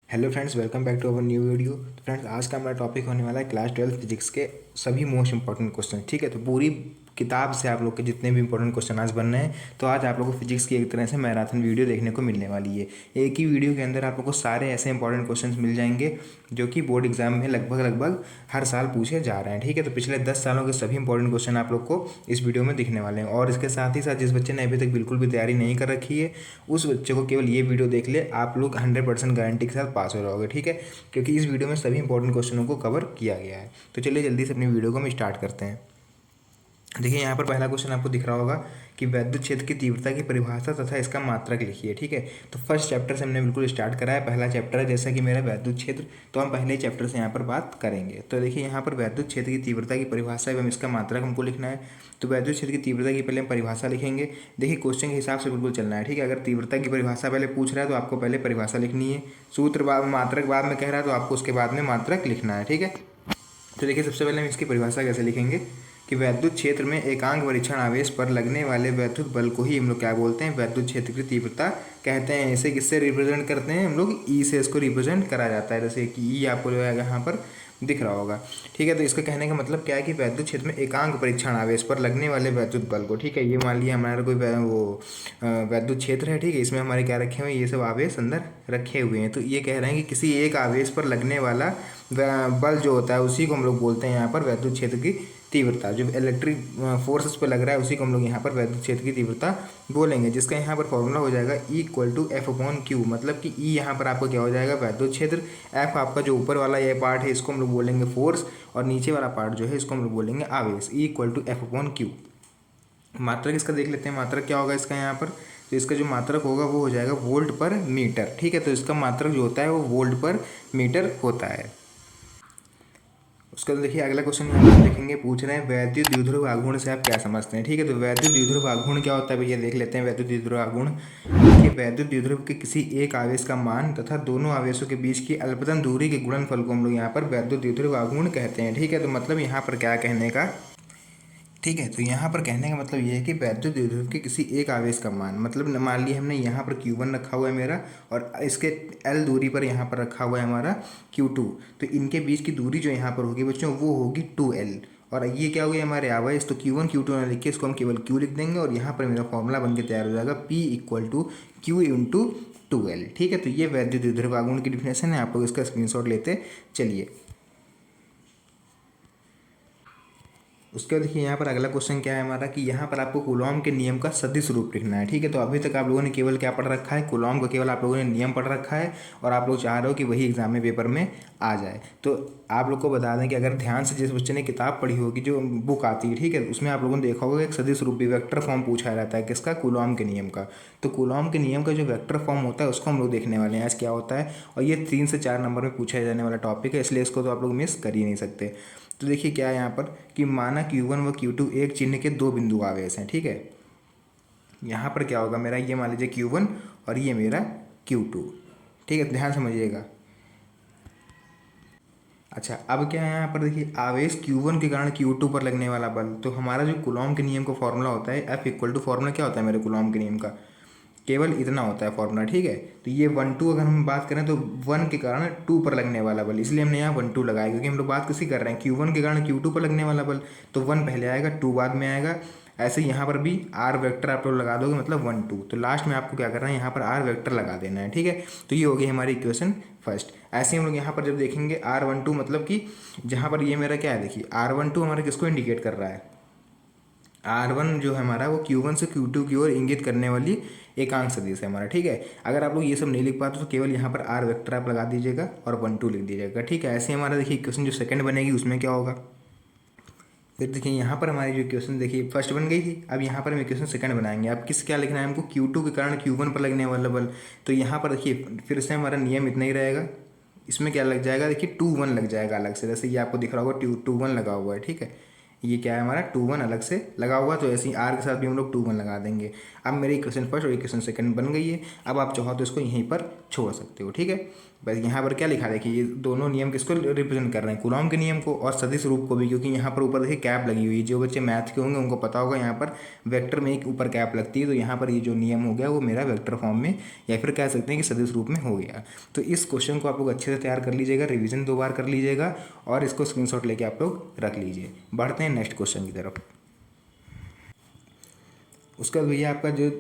Hello friends, welcome back to our new video. तो friends, आज का हमारा टॉपिक होने वाला है क्लास 12 फिजिक्स के सभी मोस्ट इंपॉर्टेंट क्वेश्चन। ठीक है, तो पूरी किताब से आप लोग के जितने भी इंपॉर्टेंट क्वेश्चन आज बन रहे हैं, तो आज आप लोगों को फिजिक्स की एक तरह से मैराथन वीडियो देखने को मिलने वाली है। एक ही वीडियो के अंदर आप लोग को सारे ऐसे इंपॉर्टेंट क्वेश्चन मिल जाएंगे जो कि बोर्ड एग्जाम में लगभग हर साल पूछे जा रहे हैं। ठीक है, तो पिछले 10 सालों के सभी इंपॉर्टेंट क्वेश्चन आप लोग को इस वीडियो में दिखने वाले हैं। और इसके साथ ही साथ जिस बच्चे ने अभी तक बिल्कुल भी तैयारी नहीं कर रखी है, उस बच्चे को केवल ये वीडियो देख ले, आप लोग 100% गारंटी के साथ पास हो जाओगे। ठीक है, क्योंकि इस वीडियो में सभी इंपॉर्टेंट क्वेश्चनों को कवर किया गया है। तो चलिए जल्दी से अपनी वीडियो को हम स्टार्ट करते हैं। देखिए, यहाँ पर पहला क्वेश्चन आपको दिख रहा होगा कि वैद्युत क्षेत्र की तीव्रता की परिभाषा तथा इसका मात्रक लिखिए। ठीक है, तो फर्स्ट चैप्टर से हमने बिल्कुल स्टार्ट करा है। पहला चैप्टर है जैसा कि मेरा वैद्युत क्षेत्र, तो हम पहले चैप्टर से यहाँ पर बात करेंगे। तो देखिए, यहाँ पर वैद्युत क्षेत्र की तीव्रता की परिभाषा एवं इसका मात्रक हमको लिखना है। तो वैद्युत क्षेत्र की तीव्रता की पहले हम परिभाषा लिखेंगे। देखिए, क्वेश्चन के हिसाब से बिल्कुल चलना है। ठीक है, अगर तीव्रता की परिभाषा पहले पूछ रहा है तो आपको पहले परिभाषा लिखनी है, सूत्र मात्रक बाद में कह रहा है तो आपको उसके बाद में मात्रक लिखना है। ठीक है, तो देखिए, सबसे पहले हम इसकी परिभाषा कैसे लिखेंगे कि वैद्युत क्षेत्र में एकांक परीक्षण आवेश पर लगने वाले वैद्युत बल को ही हम लोग क्या बोलते हैं, वैद्युत क्षेत्र की तीव्रता कहते हैं। इसे किससे रिप्रेजेंट करते हैं हम लोग, ई से इसको रिप्रेजेंट करा जाता है। जैसे कि ई आपको जो है यहाँ पर दिख रहा होगा। ठीक है, तो इसका कहने का मतलब क्या है कि वैद्युत क्षेत्र में एकांक परीक्षण आवेश पर लगने वाले वैद्युत बल को, ठीक है, ये मान लिया हमारा कोई वैद्युत क्षेत्र है। ठीक है, इसमें हमारे क्या रखे हुए हैं, ये सब आवेश अंदर रखे हुए हैं। तो ये कह रहे हैं कि किसी एक आवेश पर लगने वाला बल जो होता है उसी को हम लोग बोलते हैं यहाँ पर वैद्युत क्षेत्र की तीव्रता। जो इलेक्ट्रिक फोर्सेस पे लग रहा है उसी को हम लोग यहाँ पर वैद्युत क्षेत्र की तीव्रता बोलेंगे, जिसका यहाँ पर फॉर्मूला हो जाएगा E=F/Q। मतलब कि E यहाँ पर आपका क्या हो जाएगा, वैद्युत क्षेत्र। F आपका जो ऊपर वाला ये पार्ट है इसको हम लोग बोलेंगे फोर्स, और नीचे वाला पार्ट जो है इसको हम लोग बोलेंगे आवेश। E=F/Q। मात्रक इसका देख लेते हैं, मात्रक क्या होगा इसका यहाँ पर। तो इसका जो मात्रक होगा वो हो जाएगा वोल्ट पर मीटर। ठीक है, तो इसका मात्रक जो होता है वो वोल्ट पर मीटर होता है। उसका तो देखिए, अगला क्वेश्चन यहाँ पर देखेंगे, पूछ रहे हैं वैद्युत द्विध्रुव आघूर्ण से आप क्या समझते हैं। ठीक है, तो वैद्युत द्विध्रुव आघूर्ण क्या होता है भैया, देख लेते हैं। वैद्युत द्विध्रुव आघूर्ण, देखिए, वैद्युत द्विध्रुव के किसी एक आवेश का मान तथा दोनों आवेशों के बीच की अल्पतन दूरी के गुणनफल को हम लोग यहाँ पर वैद्युत द्विध्रुव आघूर्ण कहते हैं। ठीक है, तो मतलब यहाँ पर क्या कहने का, ठीक है, तो यहाँ पर कहने का मतलब ये है कि वैद्युत द्विध्रुव के किसी एक आवेश का मान, मतलब मान लिया हमने यहाँ पर Q1 रखा हुआ है मेरा, और इसके L दूरी पर यहाँ पर रखा हुआ है हमारा Q2। तो इनके बीच की दूरी जो यहाँ पर होगी बच्चों वो होगी 2L। और ये क्या हो गया हमारे आवेश, तो Q1 Q2 ना लिख के इसको हम केवल Q लिख देंगे, और यहाँ पर मेरा फॉर्मूला बन के तैयार हो जाएगा P=Q×2L। ठीक है, तो ये वैद्युत द्विध्रुव आघूर्ण की डिफिनेशन है। आप लोग इसका स्क्रीनशॉट लेते चलिए। उसके बाद देखिए, यहाँ पर अगला क्वेश्चन क्या है हमारा कि यहाँ पर आपको कूलॉम के नियम का सदिश रूप लिखना है। ठीक है, तो अभी तक आप लोगों ने केवल क्या पढ़ रखा है, कूलॉम का केवल आप लोगों ने नियम पढ़ रखा है, और आप लोग चाह रहे हो कि वही एग्जाम में पेपर में आ जाए। तो आप लोग को बता दें कि अगर ध्यान से जिस बच्चे ने किताब पढ़ी होगी, जो बुक आती है, ठीक है, उसमें आप लोगों ने देखा होगा एक सदिश रूप वेक्टर फॉर्म पूछा रहता है किसका, कूलॉम के नियम का। तो कूलॉम के नियम का जो वेक्टर फॉर्म होता है उसको हम लोग देखने वाले हैं आज क्या होता है। और ये 3 से 4 नंबर में पूछा जाने वाला टॉपिक है, इसलिए इसको तो आप लोग मिस कर ही नहीं सकते। तो देखिए क्या है यहाँ पर कि माना Q1 व Q2 एक चिन्ह के दो बिंदु आवेश हैं। ठीक है, यहाँ पर क्या होगा मेरा, ये मान लीजिए Q1 और ये मेरा Q2। ठीक है, ध्यान समझिएगा। अच्छा, अब क्या है यहाँ पर देखिए, आवेश Q1 के कारण Q2 पर लगने वाला बल। तो हमारा जो कूलॉम के नियम का फॉर्मूला होता है F फॉर्मूला क्या होता है मेरे कूलॉम के नियम का, केवल इतना होता है फॉर्मूला। ठीक है, तो ये 1-2 अगर हम बात करें तो 1 के कारण 2 पर लगने वाला बल, इसलिए हमने यहाँ 1-2 लगाया, क्योंकि हम लोग बात किसी कर रहे हैं Q1 के कारण Q2 पर लगने वाला बल। तो 1 पहले आएगा, 2 बाद में आएगा। ऐसे ही यहाँ पर भी R वेक्टर आप लोग लगा दोगे, मतलब 1-2। तो लास्ट में आपको क्या करना है, यहाँ पर R वेक्टर लगा देना है। ठीक है, तो ये हो गई हमारी इक्वेशन फर्स्ट। ऐसे हम लोग यहाँ पर जब देखेंगे R12, मतलब कि जहाँ पर ये मेरा क्या है, देखिए R12 हमारा किसको इंडिकेट कर रहा है, R1 जो है हमारा वो Q1 से Q2 की ओर इंगित करने वाली एकांक सदिश है हमारा। ठीक है, अगर आप लोग ये सब नहीं लिख पाते तो केवल यहाँ पर R वेक्टर आप लगा दीजिएगा और 1-2 लिख दीजिएगा। ठीक है, ऐसे हमारा देखिए इक्वेशन जो सेकंड बनेगी उसमें क्या होगा, फिर देखिए यहाँ पर हमारी जो इक्वेशन देखिए फर्स्ट बन गई थी, अब यहाँ पर हम इक्वेशन सेकंड बनाएंगे। अब किस क्या लिखना है हमको, Q2 के कारण Q1 पर लगने वाला बल। तो यहाँ पर देखिए फिर से हमारा नियम इतना ही रहेगा, इसमें क्या लग जाएगा, देखिए 2-1 लग जाएगा अलग से, जैसे ये आपको दिख रहा होगा 2-1 लगा हुआ है। ठीक है, ये क्या है हमारा 2-1 अलग से लगा हुआ, तो ऐसे ही R के साथ भी हम लोग 2-1 लगा देंगे। अब मेरी इक्वेशन फर्स्ट और इक्वेशन सेकंड बन गई है। अब आप चाहो तो इसको यहीं पर छोड़ सकते हो। ठीक है, बस यहाँ पर क्या लिखा है कि ये दोनों नियम किसको रिप्रेजेंट कर रहे हैं, कूलॉम के नियम को और सदिश रूप को भी, क्योंकि यहाँ पर ऊपर देखिए कैप लगी हुई है। जो बच्चे मैथ के होंगे उनको पता होगा, यहाँ पर वेक्टर में एक ऊपर कैप लगती है, तो यहाँ पर ये जो नियम हो गया वो मेरा वेक्टर फॉर्म में या फिर कह सकते हैं कि सदिश रूप में हो गया। तो इस क्वेश्चन को आप लोग अच्छे से तैयार कर लीजिएगा, रिविजन 2 बार कर लीजिएगा और इसको स्क्रीनशॉट लेके आप लोग रख लीजिए। बढ़ते हैं नेक्स्ट क्वेश्चन की तरफ। उसका भैया आपका जो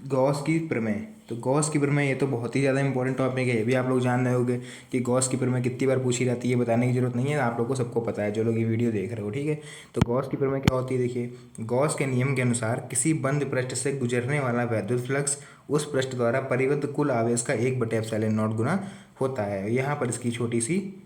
गॉस की प्रमेय, तो गॉस की प्रमेय ये तो बहुत ही ज़्यादा इंपॉर्टेंट टॉपिक है, ये भी आप लोग जान रहे होंगे कि गॉस की प्रमेय कितनी बार पूछी जाती है, बताने की जरूरत नहीं है, आप लोग को सबको पता है जो लोग ये वीडियो देख रहे हो, ठीक है। तो गॉस की प्रमेय क्या होती है, देखिए गॉस के नियम के अनुसार किसी बंद पृष्ठ से गुजरने वाला वैद्युत फ्लक्स उस पृष्ठ द्वारा परिवर्तित कुल आवेश का 1/ε0 गुना होता है। यहाँ पर इसकी छोटी सी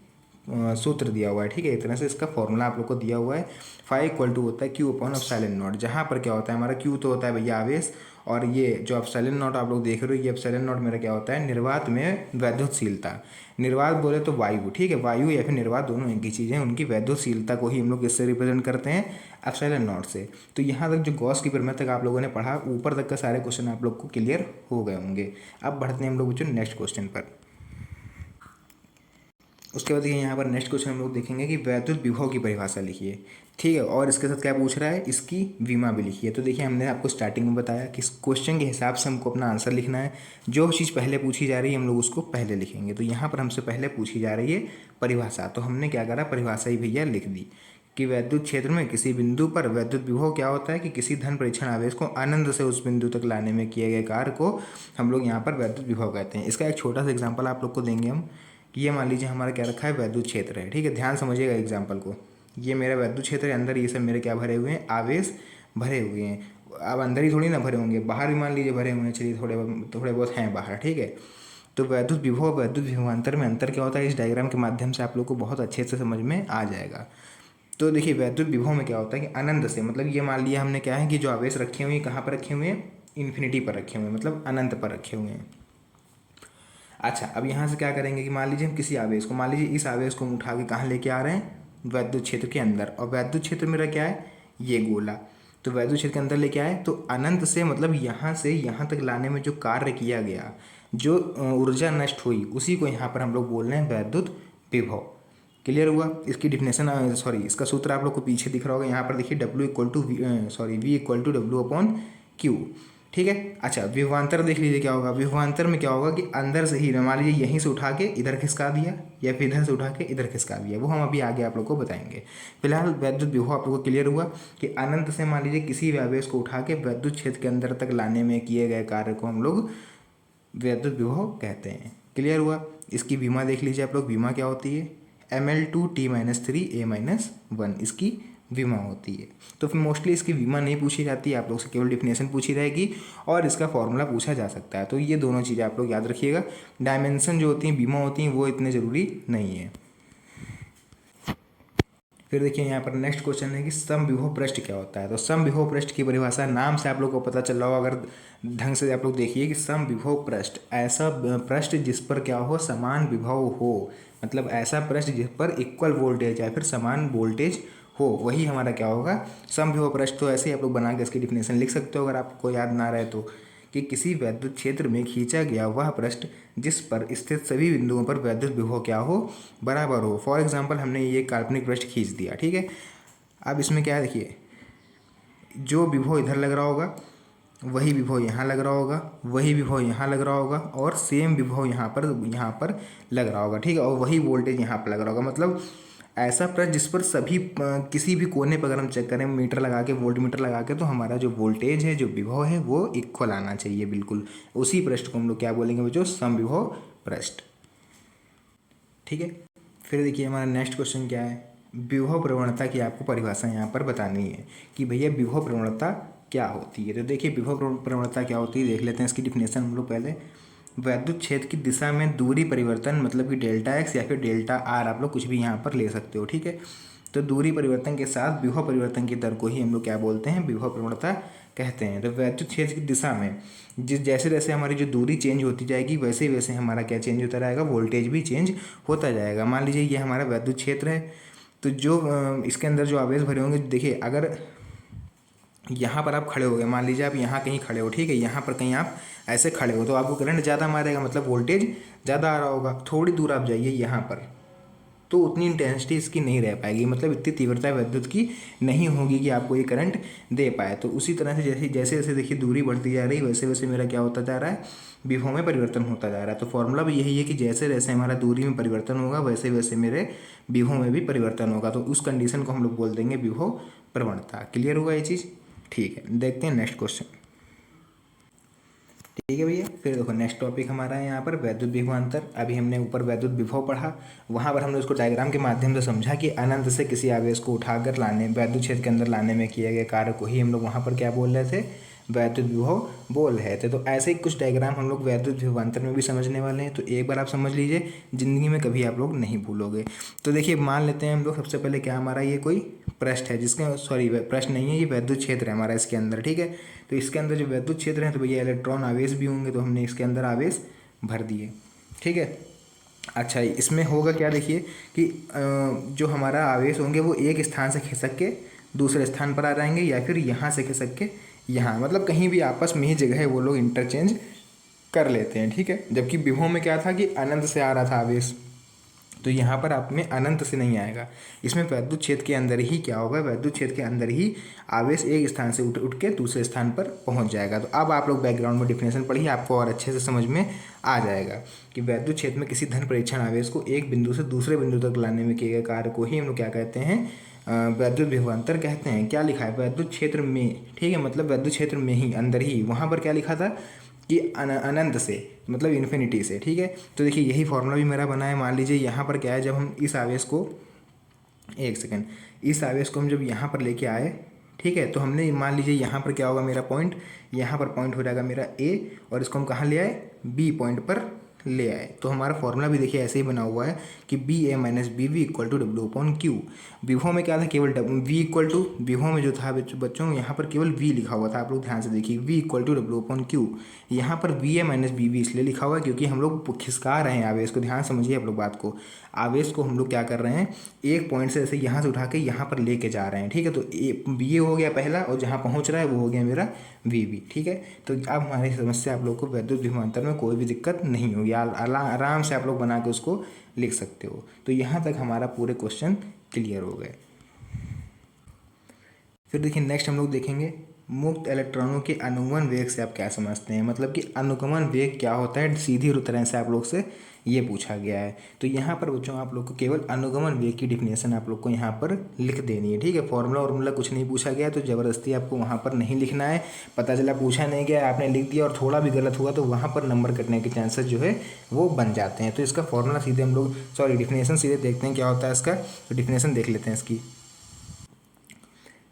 सूत्र दिया हुआ है, ठीक है। इस तरह से इसका फॉर्मूला आप लोग को दिया हुआ है। फाई इक्वल टू होता है क्यू अपॉन एप्सिलॉन नॉट, जहाँ पर क्या होता है हमारा क्यू तो होता है भैया आवेश, और ये जो एप्सिलॉन नॉट आप लोग देख रहे हो ये एप्सिलॉन नॉट मेरा क्या होता है निर्वात में वैद्युतशीलता। निर्वात बोले तो वायु, ठीक है, वायु या फिर निर्वात दोनों एक ही चीज़ है, उनकी वैद्युतशीलता को ही हम लोग इससे रिप्रेजेंट करते हैं एप्सिलॉन नॉट से। तो यहाँ तक जो गॉस की प्रमेय तक आप लोगों ने पढ़ा, ऊपर तक का सारे क्वेश्चन आप लोग को क्लियर हो गए होंगे। अब बढ़ते हैं हम लोग जो नेक्स्ट क्वेश्चन पर। उसके बाद यहाँ पर नेक्स्ट क्वेश्चन हम लोग देखेंगे कि वैद्युत विभव की परिभाषा लिखिए, ठीक है, और इसके साथ क्या पूछ रहा है, इसकी विमा भी लिखिए। तो देखिए हमने आपको स्टार्टिंग में बताया कि इस क्वेश्चन के हिसाब से हमको अपना आंसर लिखना है, जो चीज़ पहले पूछी जा रही है हम लोग उसको पहले लिखेंगे। तो यहाँ पर हमसे पहले पूछी जा रही है परिभाषा, तो हमने क्या करा, परिभाषा ही भैया लिख दी कि वैद्युत क्षेत्र में किसी बिंदु पर वैद्युत विभव क्या होता है कि किसी धन परीक्षण आवेश को आनंद से उस बिंदु तक लाने में किए गए कार्य को हम लोग यहाँ पर वैद्युत विभव कहते हैं। इसका एक छोटा सा एग्जाम्पल आप लोग को देंगे हम कि ये मान लीजिए हमारा क्या रखा है, वैद्युत क्षेत्र है, ठीक है, ध्यान समझिएगा एग्जाम्पल को। ये मेरा वैद्युत क्षेत्र है, अंदर ये सब मेरे क्या भरे हुए हैं, आवेश भरे हुए हैं। अब अंदर ही थोड़ी ना भरे होंगे, बाहर भी मान लीजिए भरे हुए हैं, चलिए थोड़े बहुत हैं बाहर, ठीक है। तो वैद्युत विभव वैद्युत विभवांतर में अंतर क्या होता है, इस डायग्राम के माध्यम से आप लोग को बहुत अच्छे से समझ में आ जाएगा। तो देखिए वैद्युत विभव में क्या होता है कि अनंत से, मतलब ये मान लिया हमने क्या है कि जो आवेश रखे हुए हैं कहाँ पर रखे हुए हैं, इन्फिनिटी पर रखे हुए हैं, मतलब अनंत पर रखे हुए हैं। अच्छा, अब यहाँ से क्या करेंगे कि मान लीजिए हम किसी आवेश को, मान लीजिए इस आवेश को हम उठा के कहाँ लेके आ रहे हैं, वैद्युत क्षेत्र के अंदर, और वैद्युत क्षेत्र मेरा क्या है, ये गोला। तो वैद्युत क्षेत्र के अंदर लेके आए, तो अनंत से मतलब यहाँ से यहाँ तक लाने में जो कार्य किया गया, जो ऊर्जा नष्ट हुई, उसी को यहाँ पर हम लोग बोल रहे हैं वैद्युत विभव। क्लियर हुआ। इसकी डिफिनेशन सॉरी इसका सूत्र आप लोग को पीछे दिख रहा होगा, यहाँ पर देखिए V equal to W upon Q, ठीक है। अच्छा, विभवांतर देख लीजिए क्या होगा, विभवांतर में क्या होगा कि अंदर से ही मान लीजिए यहीं से उठा के इधर खिसका दिया या फिर इधर से उठा के इधर खिसका दिया, वो हम अभी आगे आप लोग को बताएंगे। फिलहाल वैद्युत विभव आप लोग को क्लियर हुआ कि अनंत से मान लीजिए किसी भी आवेश को उठा के वैद्युत क्षेत्र के अंदर तक लाने में किए गए कार्य को हम लोग वैद्युत विभव कहते हैं। क्लियर हुआ। इसकी विमा देख लीजिए आप लोग, विमा क्या होती है, ml2T-3A-1 इसकी विमा होती है। तो फिर मोस्टली इसकी विमा नहीं पूछी जाती है, आप लोग से केवल डिफिनेशन पूछी रहेगी और इसका फॉर्मूला पूछा जा सकता है। तो ये दोनों चीज़ें आप लोग याद रखिएगा। डायमेंशन जो होती हैं, विमा होती हैं, वो इतने ज़रूरी नहीं है। फिर देखिए यहाँ पर नेक्स्ट क्वेश्चन है कि समविभव पृष्ठ क्या होता है। तो समविभव पृष्ठ की परिभाषा नाम से आप लोग को पता चल रहा होगा, अगर ढंग से आप लोग देखिए कि समविभव पृष्ठ ऐसा पृष्ठ जिस पर क्या हो, समान विभव हो, मतलब ऐसा पृष्ठ जिस पर इक्वल वोल्टेज या फिर समान वोल्टेज हो, वही हमारा क्या होगा, समविभव पृष्ठ। तो ऐसे ही आप लोग बना के इसकी डिफिनेशन लिख सकते हो अगर आपको याद ना रहे तो, कि किसी वैद्युत क्षेत्र में खींचा गया वह पृष्ठ जिस पर स्थित सभी बिंदुओं पर वैद्युत विभव क्या हो, बराबर हो। फॉर एग्जांपल हमने ये काल्पनिक पृष्ठ खींच दिया, ठीक है। अब इसमें क्या है, देखिए जो विभव इधर लग रहा होगा वही विभव यहाँ लग रहा होगा, वही विभव यहाँ लग रहा होगा, और सेम विभव यहाँ पर लग रहा होगा, ठीक है, और वही वोल्टेज यहाँ पर लग रहा होगा। मतलब ऐसा पृष्ठ जिस पर सभी किसी भी कोने पर अगर हम चेक करें मीटर लगा के, वोल्ट मीटर लगा के, तो हमारा जो वोल्टेज है, जो विभव है, वो इक्वल आना चाहिए बिल्कुल। उसी पृष्ठ को हम लोग क्या बोलेंगे बच्चों, समविभव पृष्ठ, ठीक है। फिर देखिए हमारा नेक्स्ट क्वेश्चन क्या है, विभव प्रवणता की आपको परिभाषा यहाँ पर बतानी है कि भैया विभव प्रवणता क्या होती है। तो देखिए विभव प्रवणता क्या होती है, देख लेते हैं इसकी डिफिनेशन हम लोग पहले। वैद्युत क्षेत्र की दिशा में दूरी परिवर्तन, मतलब कि डेल्टा एक्स या फिर डेल्टा आर, आप लोग कुछ भी यहाँ पर ले सकते हो, ठीक है। तो दूरी परिवर्तन के साथ विभव परिवर्तन की दर को ही हम लोग क्या बोलते हैं, विभव प्रवणता कहते हैं। तो वैद्युत क्षेत्र की दिशा में जैसे जैसे हमारी जो दूरी चेंज होती जाएगी, वैसे वैसे हमारा क्या चेंज होता रहेगा, वोल्टेज भी चेंज होता जाएगा। मान लीजिए ये हमारा वैद्युत क्षेत्र है, तो जो इसके अंदर जो आवेश भरे होंगे, देखिए अगर यहाँ पर आप खड़े हो गए, मान लीजिए आप यहाँ कहीं खड़े हो, ठीक है, यहाँ पर कहीं आप ऐसे खड़े हो तो आपको करंट ज़्यादा मारेगा, मतलब वोल्टेज ज़्यादा आ रहा होगा। थोड़ी दूर आप जाइए यहाँ पर तो उतनी इंटेंसिटी इसकी नहीं रह पाएगी, मतलब इतनी तीव्रता विद्युत की नहीं होगी कि आपको ये करंट दे पाए। तो उसी तरह से जैसे जैसे जैसे देखिए दूरी बढ़ती जा रही है वैसे वैसे मेरा क्या होता जा रहा है, विभव में परिवर्तन होता जा रहा है। तो फॉर्मूला भी यही है कि जैसे जैसे हमारा दूरी में परिवर्तन होगा वैसे वैसे मेरे विभव में भी परिवर्तन होगा। तो उस कंडीशन को हम लोग बोल देंगे विभव प्रवणता। क्लियर होगा ये चीज़? ठीक है, देखते हैं नेक्स्ट क्वेश्चन। ठीक है भैया, फिर देखो नेक्स्ट टॉपिक हमारा है यहाँ पर वैद्युत विभवांतर। अभी हमने ऊपर वैद्युत विभव पढ़ा, वहाँ पर हमने उसको डायग्राम के माध्यम से समझा कि अनंत से किसी आवेश को उठाकर लाने, वैद्युत क्षेत्र के अंदर लाने में किए गए कार्य को ही हम लोग वहाँ पर क्या बोल रहे थे, वैद्युत विभव बोल रहे थे। तो ऐसे ही कुछ डायग्राम हम लोग वैद्युत विभवांतर में भी समझने वाले हैं। तो एक बार आप समझ लीजिए, ज़िंदगी में कभी आप लोग नहीं भूलोगे। तो देखिए मान लेते हैं हम लोग सबसे पहले क्या हमारा ये कोई पृष्ठ है जिसका, सॉरी पृष्ठ नहीं है, ये वैद्युत क्षेत्र है हमारा इसके अंदर। ठीक है, तो इसके अंदर जो वैद्युत क्षेत्र है तो भैया इलेक्ट्रॉन आवेश भी होंगे, तो हमने इसके अंदर आवेश भर दिए। ठीक है, अच्छा इसमें होगा क्या, देखिए कि जो हमारा आवेश होंगे वो एक स्थान से खिसक के दूसरे स्थान पर आ जाएंगे, या फिर यहाँ से खिसक के यहाँ, मतलब कहीं भी आपस में ही जगह है वो लोग इंटरचेंज कर लेते हैं। ठीक है, जबकि विभव में क्या था कि अनंत से आ रहा था आवेश, तो यहाँ पर आप में अनंत से नहीं आएगा। इसमें वैद्युत क्षेत्र के अंदर ही क्या होगा, वैद्युत क्षेत्र के अंदर ही आवेश एक स्थान से उठ उठ के दूसरे स्थान पर पहुँच जाएगा। तो अब आप लोग बैकग्राउंड में डिफिनेशन पढ़िए, आपको और अच्छे से समझ में आ जाएगा कि वैद्युत क्षेत्र में किसी धन परीक्षण आवेश को एक बिंदु से दूसरे बिंदु तक लाने में किए गए कार्य को ही हम लोग क्या कहते हैं, वैद्युत विभवांतर कहते हैं। क्या लिखा है, वैद्युत क्षेत्र में। ठीक है, मतलब वैद्युत क्षेत्र में ही, अंदर ही, वहाँ पर क्या लिखा था कि अनंत से, मतलब इन्फिनिटी से। ठीक है, तो देखिए यही फॉर्मूला भी मेरा बना है। मान लीजिए यहाँ पर क्या है, जब हम इस आवेश को, एक सेकेंड, इस आवेश को हम जब यहाँ पर लेके आए, ठीक है, तो हमने मान लीजिए यहाँ पर क्या होगा मेरा पॉइंट, यहाँ पर पॉइंट हो जाएगा मेरा ए, और इसको हम कहाँ ले आए, बी पॉइंट पर ले आए। तो हमारा फॉर्मूला भी देखिए ऐसे ही बना हुआ है कि B A minus B V equal to W upon Q. विभव में क्या था, केवल वी इक्वल टू, विभव में जो था बच्चों यहाँ पर केवल वी लिखा हुआ था, आप लोग ध्यान से देखिए, V equal to W upon Q. यहाँ पर V A minus B V इसलिए लिखा हुआ है क्योंकि हम लोग खिसका रहे हैं आवेश को। ध्यान समझिए आप लोग बात को, आवेश को हम लोग क्या कर रहे हैं, एक पॉइंट से ऐसे यहाँ से उठा के यहाँ पर लेके जा रहे हैं। ठीक है, तो बी ए हो गया पहला, और जहाँ पहुँच रहा है वो हो गया मेरा वी बी। ठीक है, तो अब हमारी समस्या आप लोग को वैद्युत विभवांतर में कोई भी दिक्कत नहीं होगी, आराम से आप लोग बना के उसको लिख सकते हो। तो यहाँ तक हमारा पूरे क्वेश्चन क्लियर हो गए। फिर देखिए नेक्स्ट हम लोग देखेंगे मुक्त इलेक्ट्रॉनों के अनुगमन वेग से आप क्या समझते हैं, मतलब कि अनुगमन वेग क्या होता है, सीधी तरह से आप लोग से ये पूछा गया है। तो यहाँ पर बच्चों आप लोग को केवल अनुगमन वेग की डिफिनेशन आप लोग को यहाँ पर लिख देनी है। ठीक है, फॉर्मूला कुछ नहीं पूछा गया, तो ज़बरदस्ती आपको वहाँ पर नहीं लिखना है। पता चला पूछा नहीं गया, आपने लिख दिया और थोड़ा भी गलत हुआ तो वहाँ पर नंबर कटने के चांसेस जो है वो बन जाते हैं। तो इसका फॉर्मूला सीधे हम लोग, सॉरी डिफिनेशन सीधे देखते हैं क्या होता है इसका। तो डिफिनेशन देख लेते हैं इसकी।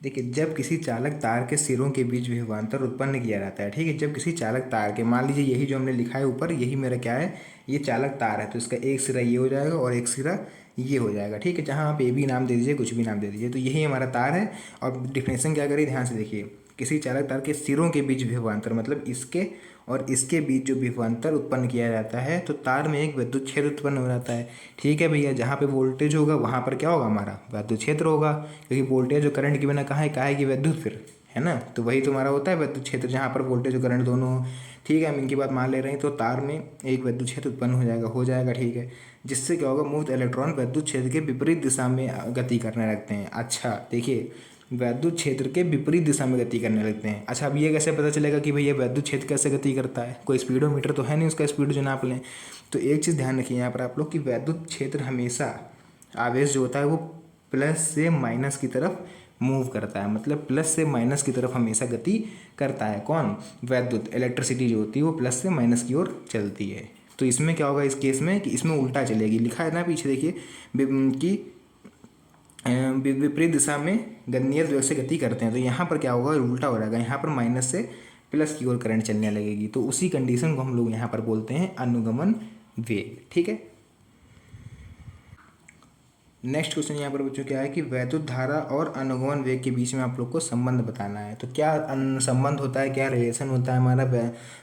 देखिए, जब किसी चालक तार के सिरों के बीच विभवांतर उत्पन्न किया जाता है। ठीक है, जब किसी चालक तार के, मान लीजिए यही जो हमने लिखा है ऊपर, यही मेरा क्या है, ये चालक तार है, तो इसका एक सिरा ये हो जाएगा और एक सिरा ये हो जाएगा। ठीक है, जहाँ आप ए बी नाम दे दीजिए, कुछ भी नाम दे दीजिए, तो यही हमारा तार है। और डिफिनेशन क्या करिए, ध्यान से देखिए, किसी चालक तार के सिरों के बीच विभवांतर, मतलब इसके और इसके बीच जो विभवांतर उत्पन्न किया जाता है, तो तार में एक विद्युत क्षेत्र उत्पन्न हो जाता है। ठीक है भैया, जहाँ पे वोल्टेज होगा वहाँ पर क्या होगा, हमारा विद्युत क्षेत्र होगा, क्योंकि वोल्टेज और करंट के बिना कहाँ है कि विद्युत, फिर है ना, तो वही तुम्हारा होता है विद्युत क्षेत्र, जहाँ पर वोल्टेज और करंट दोनों हो। ठीक है, हम इनकी बात मान ले रहे हैं, तो तार में एक विद्युत क्षेत्र उत्पन्न हो जाएगा। ठीक है, जिससे क्या होगा, मुक्त इलेक्ट्रॉन विद्युत क्षेत्र के विपरीत दिशा में गति करने लगते हैं। अच्छा देखिए, वैद्युत क्षेत्र के विपरीत दिशा में गति करने लगते हैं। अच्छा, अब ये कैसे पता चलेगा कि भैया वैद्युत क्षेत्र कैसे गति करता है, कोई स्पीडोमीटर तो है नहीं उसका स्पीड जो नाप लें। तो एक चीज़ ध्यान रखिए यहाँ पर आप लोग कि वैद्युत क्षेत्र हमेशा, आवेश जो होता है वो प्लस से माइनस की तरफ मूव करता है, मतलब प्लस से माइनस की तरफ हमेशा गति करता है। कौन, वैद्युत, इलेक्ट्रिसिटी जो होती है वो प्लस से माइनस की ओर चलती है। तो इसमें क्या होगा इस केस में कि इसमें उल्टा चलेगी, लिखा है ना पीछे देखिए कि विपरीत दिशा में नियत वेग से गति करते हैं। तो यहाँ पर क्या होगा, उल्टा हो जाएगा, यहाँ पर माइनस से प्लस की ओर करंट चलने लगेगी। तो उसी कंडीशन को हम लोग यहाँ पर बोलते हैं अनुगमन वेग। ठीक है, नेक्स्ट क्वेश्चन यहाँ पर बच्चों क्या है कि वैद्युत धारा और अनुगमन वेग के बीच में आप लोग को संबंध बताना है। तो क्या संबंध होता है, क्या रिलेशन होता है हमारा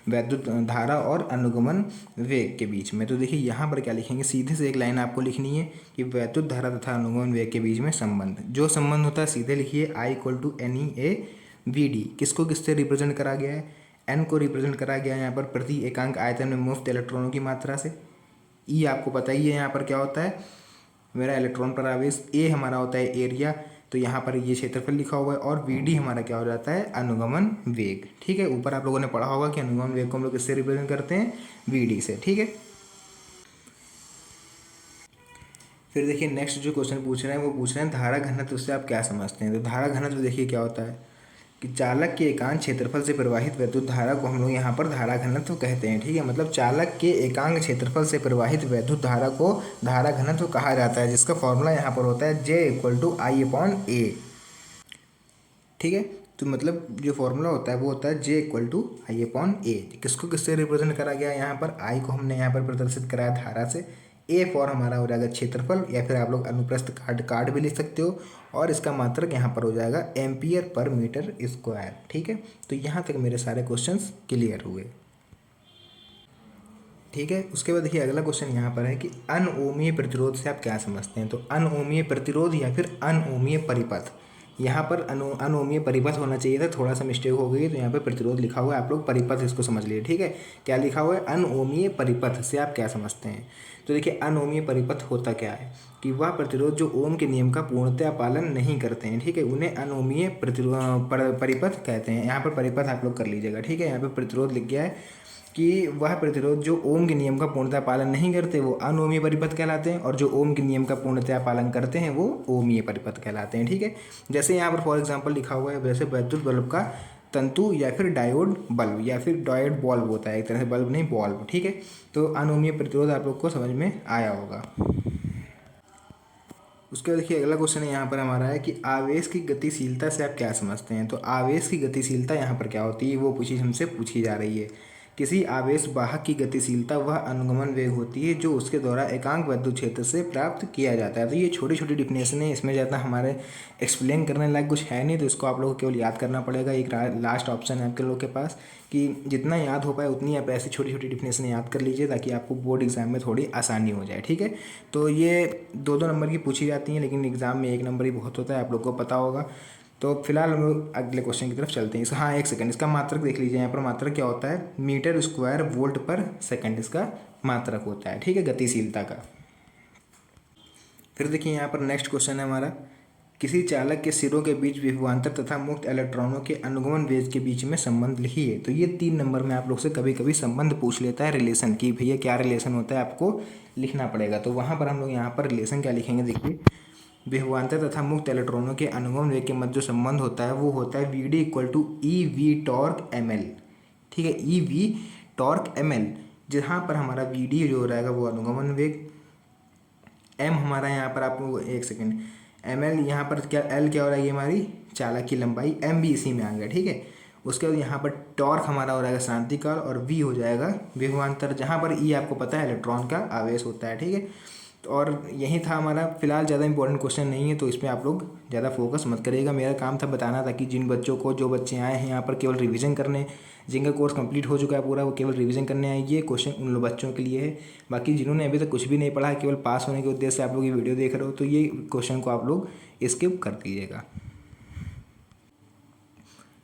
वैद्युत धारा और अनुगमन वेग के बीच में। तो देखिए यहाँ पर क्या लिखेंगे, सीधे से एक लाइन आपको लिखनी है कि वैद्युत धारा तथा अनुगमन वेग के बीच में संबंध। जो संबंध होता है सीधे लिखिए, I = NE/V/D। किसको किससे रिप्रेजेंट करा गया है, एन को रिप्रेजेंट करा गया यहाँ पर प्रति एकांक आयतन में मुफ्त इलेक्ट्रॉनों की मात्रा से। ई आपको पता ही है यहाँ पर क्या होता है, मेरा इलेक्ट्रॉन पर आवेश। ए हमारा होता है एरिया, तो यहाँ पर ये क्षेत्रफल लिखा हुआ है। और वी डी हमारा क्या हो जाता है, अनुगमन वेग। ठीक है, ऊपर आप लोगों ने पढ़ा होगा कि अनुगमन वेग को हम लोग किससे रिप्रेजेंट करते हैं, वी डी से। ठीक है, फिर देखिए नेक्स्ट जो क्वेश्चन पूछ रहे हैं वो पूछ रहे हैं धारा घनत्व से आप क्या समझते हैं। तो धारा घनत्व देखिए क्या होता है कि चालक के एकांक क्षेत्रफल से प्रवाहित वैद्युत धारा को हम लोग यहाँ पर धारा घनत्व कहते हैं। ठीक है, मतलब चालक के एकांक क्षेत्रफल से प्रवाहित वैद्युत धारा को धारा घनत्व कहा जाता है, जिसका फॉर्मूला यहाँ पर होता है J=I/A। ठीक है, तो मतलब जो फॉर्मूला होता है वो होता है J=I/A। किसको किससे रिप्रेजेंट करा गया यहाँ पर, आई को हमने यहाँ पर प्रदर्शित कराया धारा से, ए फॉर हमारा हो जाएगा क्षेत्रफल, या फिर आप लोग अनुप्रस्थ काट भी लिख सकते हो, और इसका मात्रक यहाँ पर हो जाएगा एम्पियर पर मीटर स्क्वायर। ठीक है, तो यहाँ तक मेरे सारे क्वेश्चंस क्लियर हुए। ठीक है, उसके बाद देखिए अगला क्वेश्चन यहाँ पर है कि अनओमीय प्रतिरोध से आप क्या समझते हैं। तो अनओमीय प्रतिरोध या फिर अनओमीय परिपथ, यहाँ पर अनओमीय परिपथ होना चाहिए था, थोड़ा सा मिस्टेक हो गई, तो यहाँ पे प्रतिरोध लिखा हुआ है, आप लोग परिपथ इसको समझ लीजिए। ठीक है, क्या लिखा हुआ है, अनओमीय परिपथ से आप क्या समझते हैं। तो देखिए अनओमीय परिपथ होता क्या है कि वह प्रतिरोध जो ओम के नियम का पूर्णतया पालन नहीं करते हैं। ठीक है, उन्हें अनओमीय परिपथ कहते हैं। यहाँ पर परिपथ आप लोग कर लीजिएगा। ठीक है, यहाँ पर प्रतिरोध लिख गया है कि वह प्रतिरोध जो ओम के नियम का पूर्णतः पालन नहीं करते वो अनओमीय परिपथ कहलाते हैं, और जो ओम के नियम का पूर्णतः पालन करते हैं वो ओमीय परिपथ कहलाते हैं। ठीक है, जैसे यहाँ पर फॉर एग्जांपल लिखा हुआ है, वैसे वैद्युत बल्ब का तंतु या फिर डायोड बल्ब या फिर डायोड बल्ब होता है, एक तरह से बल्ब नहीं बल्ब। ठीक है, तो अनओमीय प्रतिरोध आप लोग को समझ में आया होगा। उसके बाद देखिए अगला क्वेश्चन यहाँ पर हमारा है कि आवेश की गतिशीलता से आप क्या समझते हैं। तो आवेश की गतिशीलता यहाँ पर क्या होती है, वो हमसे पूछी जा रही है। किसी आवेश वाहक की गतिशीलता वह अनुगमन वेग होती है जो उसके द्वारा एकांक विद्युत क्षेत्र से प्राप्त किया जाता है। तो ये छोटी छोटी डिफिनेशन है, इसमें ज़्यादा हमारे एक्सप्लेन करने लायक कुछ है नहीं, तो इसको आप लोगों को केवल याद करना पड़ेगा। एक लास्ट ऑप्शन है आपके लोगों के पास कि जितना याद हो पाए उतनी आप ऐसी छोटी छोटी डिफिनेशन याद कर लीजिए, ताकि आपको बोर्ड एग्जाम में थोड़ी आसानी हो जाए। ठीक है, तो ये 2-2 नंबर की पूछी जाती हैं, लेकिन एग्जाम में 1 नंबर ही बहुत होता है, आप लोग को पता होगा। तो फिलहाल हम लोग अगले क्वेश्चन की तरफ चलते हैं। हाँ, एक सेकंड, इसका मात्रक देख लीजिए। यहाँ पर मात्रक क्या होता है, मीटर स्क्वायर वोल्ट पर सेकंड इसका मात्रक होता है। ठीक है, गतिशीलता का। फिर देखिए यहाँ पर नेक्स्ट क्वेश्चन है हमारा, किसी चालक के सिरों के बीच विभवांतर तथा मुक्त इलेक्ट्रॉनों के अनुगमन वेग के बीच में संबंध लिखिए। तो ये 3 नंबर में आप लोग से कभी कभी संबंध पूछ लेता है, रिलेशन की, भैया क्या रिलेशन होता है आपको लिखना पड़ेगा। तो वहाँ पर हम लोग यहाँ पर रिलेशन क्या लिखेंगे, देखिए विभवांतर तथा मुक्त इलेक्ट्रॉनों के अनुगमन वेग के मध्य जो संबंध होता है वो होता है VD=EV टॉर्क ml। ठीक है, EV टॉर्क ml, जहाँ पर हमारा VD जो रहेगा वो अनुगमन वेग, M हमारा यहाँ पर आपको एक सेकेंड ml, यहाँ पर क्या L क्या हो रहा है, ये हमारी चालक की लंबाई, M भी इसी में आ गया। ठीक है, उसके बाद यहाँ पर टॉर्क हमारा हो जाएगा शांतिकाल, और V हो जाएगा विभवांतर, जहाँ पर E आपको पता है इलेक्ट्रॉन का आवेश होता है। ठीक है, और यही था हमारा। फिलहाल ज़्यादा इंपॉर्टेंट क्वेश्चन नहीं है, तो इसमें आप लोग ज़्यादा फोकस मत करिएगा। मेरा काम था बताना, ताकि जिन बच्चों को, जो बच्चे आए हैं यहाँ पर केवल रिवीजन करने, जिनका कोर्स कंप्लीट हो चुका है पूरा, वो केवल रिवीजन करने आए, ये क्वेश्चन उन लोग बच्चों के लिए है। बाकी जिन्होंने अभी तक कुछ भी नहीं पढ़ा है, केवल पास होने के उद्देश्य से आप लोग ये वीडियो देख रहे हो, तो ये क्वेश्चन को आप लोग स्किप कर दीजिएगा।